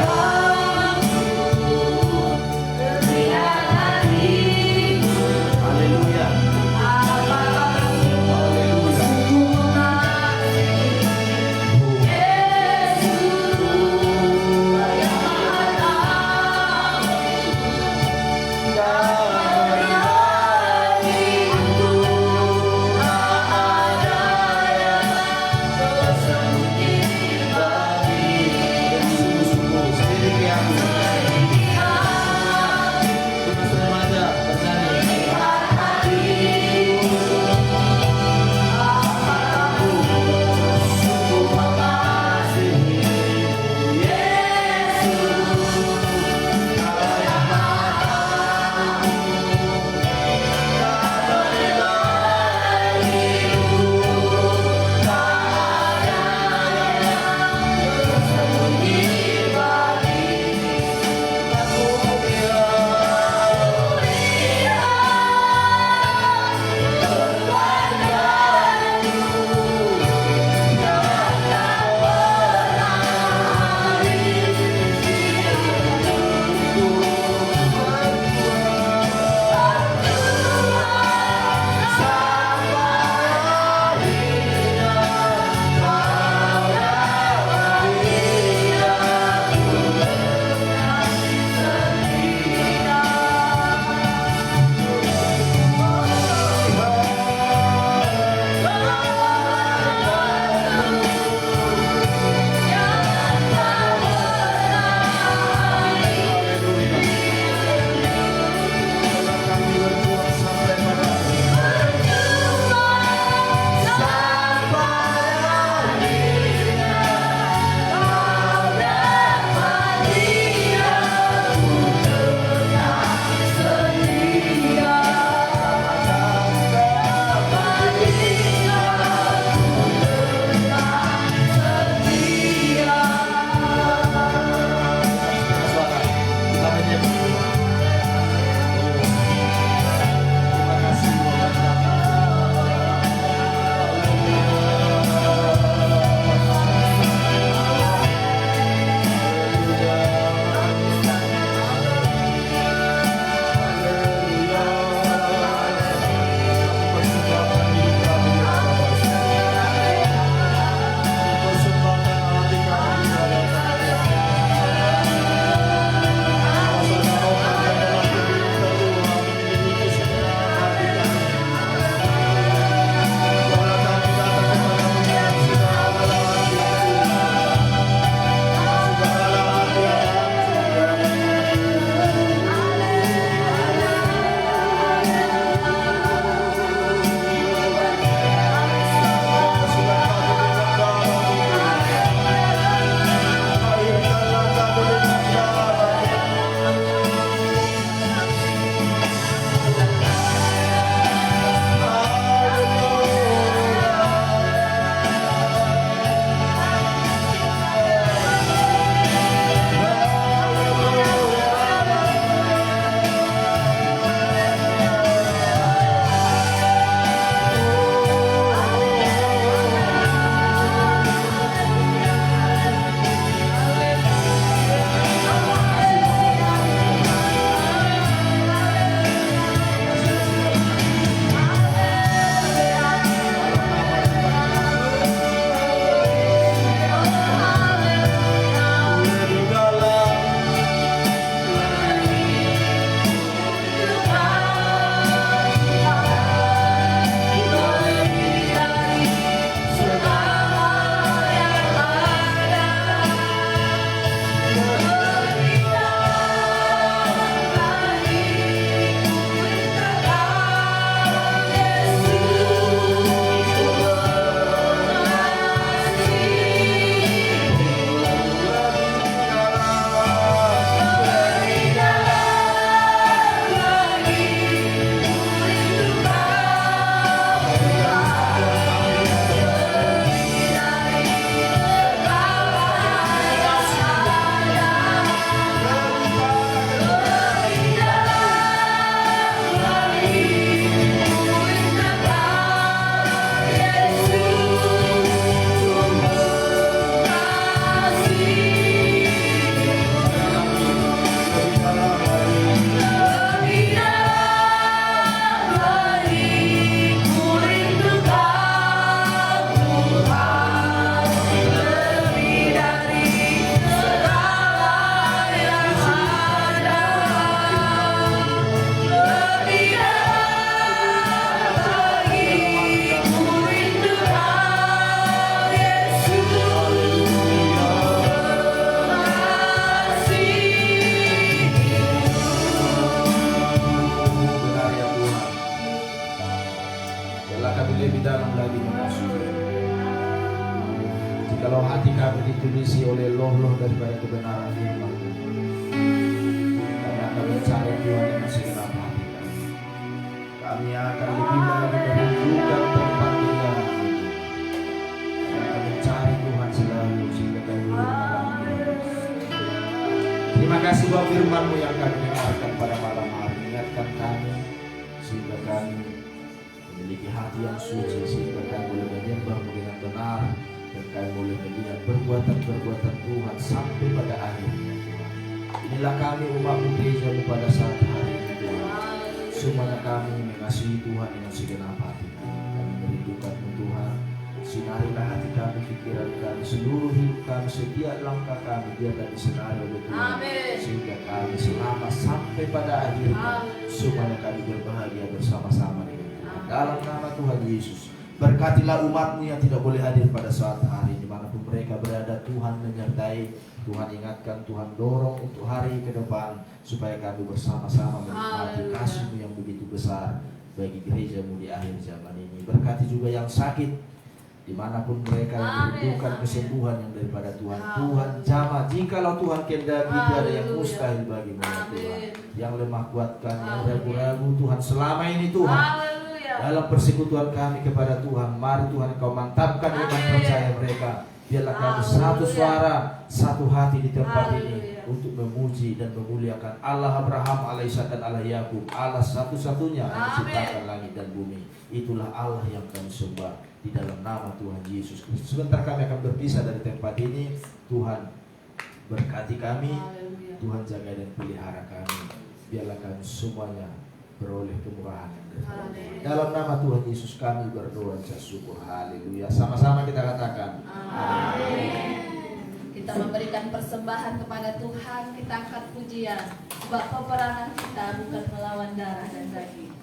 dalam lagi mengasihi. Jikalau hati kami ditulisi oleh loh-loh daripada kebenaran firman Tuhan, kami akan mencari Tuhan dengan segenap hati kami. Kami akan lebih lagi menunjukkan tempat tinggal kami. Kami akan mencari Tuhan selalu sehingga kami boleh mengalami. Terima kasih bahwa firman-Mu yang kami dengarkan pada malam hari mengingatkan kami sehingga kami memiliki hati yang suci, sehingga kami boleh menyembah-Mu dengan benar dan kami boleh melihat perbuatan-perbuatan Tuhan sampai pada akhirnya, Tuhan. Inilah kami umat-Mu, gereja-Mu pada saat hari ini, Tuhan. Semuanya kami mengasihi Tuhan dengan segenap hati kami. Kami merindukan-Mu, Tuhan. Sinarilah hati kami, pikiran kami, seluruh hidup kami, setiap langkah kami biarlah disenari oleh Tuhan. Amin. Sehingga kami selamat sampai pada akhirnya. Semuanya kami berbahagia bersama-sama dengan Tuhan. Dalam nama Tuhan Yesus, berkatilah umat-Mu yang tidak boleh hadir pada saat hari dimanapun mereka berada. Tuhan menyertai, Tuhan ingatkan, Tuhan dorong untuk hari ke depan supaya kami bersama-sama menikmati kasih-Mu yang begitu besar bagi gereja-Mu di akhir zaman ini. Berkati juga yang sakit dimanapun mereka yang merindukan kesembuhan yang daripada Tuhan. Tuhan jamah, jikalau Tuhan kehendaki tidak ada yang mustahil bagimu ya Tuhan. Yang lemah kuatkan, yang ragu-ragu Tuhan selama ini Tuhan. Dalam persekutuan kami kepada Tuhan, mari Tuhan Engkau mantapkan iman percaya mereka. Biarlah kami satu suara, satu hati di tempat ini untuk memuji dan memuliakan Allah Abraham, Allah Ishak dan Allah Yakub, Allah satu-satunya yang menciptakan langit dan bumi. Itulah Allah yang kami sembah di dalam nama Tuhan Yesus Kristus. Sebentar kami akan berpisah dari tempat ini. Tuhan berkati kami, Tuhan jaga dan pelihara kami. Biarlah kami semuanya beroleh kemurahan yang dari Tuhan. Dalam nama Tuhan Yesus kami berdoa dan syukur. Haleluya. Sama-sama kita katakan Amin. Kita memberikan persembahan kepada Tuhan, kita angkat pujian. Sebab peperangan kita bukan melawan darah dan daging.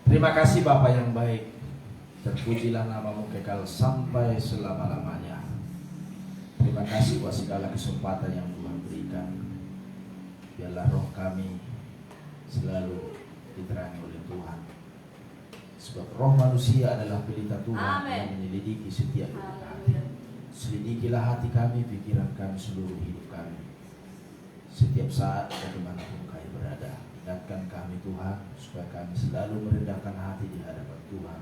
Terima kasih Bapa yang baik, terpujilah nama-Mu kekal sampai selama-lamanya. terima kasih buat segala kesempatan yang Tuhan berikan. Biarlah roh kami selalu diterangi oleh Tuhan. Sebab roh manusia adalah pelita Tuhan Amen. yang menyelidiki setiap hati. Haleluya. Selidikilah hati kami, pikiran kami, seluruh hidup kami. Setiap saat dan dimanapun kami berada. Ingatkan kami Tuhan, supaya kami selalu merendahkan hati di hadapan Tuhan.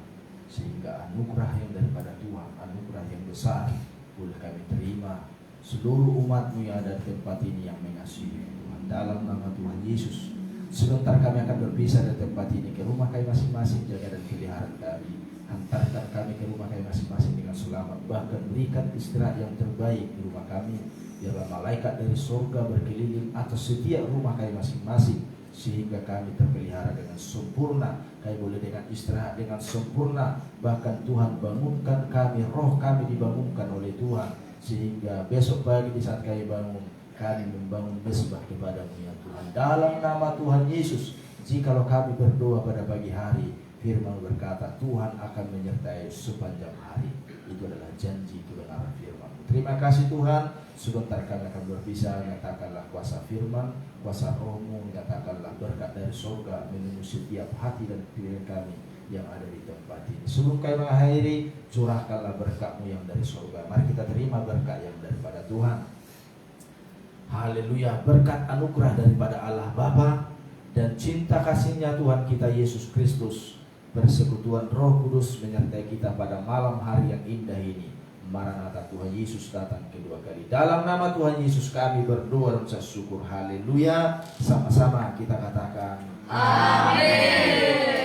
Sehingga anugerah yang daripada Tuhan, anugerah yang besar, boleh kami terima seluruh umat-Mu yang ada di tempat ini yang mengasihi Tuhan. Dalam nama Tuhan Yesus, sebentar kami akan berpisah dari tempat ini ke rumah kami masing-masing, jaga dan pelihara kami. Hantarkan kami ke rumah kami masing-masing dengan selamat. Bahkan berikan istirahat yang terbaik di rumah kami. Biarlah malaikat dari surga berkeliling atas setiap rumah kami masing-masing, sehingga kami terpelihara dengan sempurna. Kami boleh dengan istirahat dengan sempurna. Bahkan Tuhan bangunkan kami, roh kami dibangunkan oleh Tuhan, sehingga besok pagi di saat kami bangun, kami membangun mesbah kepada-Mu ya Tuhan. Dalam nama Tuhan Yesus, jikalau kami berdoa pada pagi hari, firman berkata Tuhan akan menyertai sepanjang hari. Itu adalah janji kebenaran firman. Terima kasih Tuhan. Sebentar kami akan berpisah. Nyatakanlah kuasa firman, kuasa roh-Mu, nyatakanlah berkat dari surga memenuhi setiap hati dan pikiran kami yang ada di tempat ini. Sebelum kami mengakhiri, curahkanlah berkat-Mu yang dari surga. Mari kita terima berkat yang daripada Tuhan. Haleluya. Berkat anugerah daripada Allah Bapa dan cinta kasih-Nya Tuhan kita Yesus Kristus, persekutuan Roh Kudus menyertai kita pada malam hari yang indah ini. Maranatha, Tuhan Yesus datang kedua kali. Dalam nama Tuhan Yesus kami berdoa dan syukur. Haleluya. Sama-sama kita katakan Amin.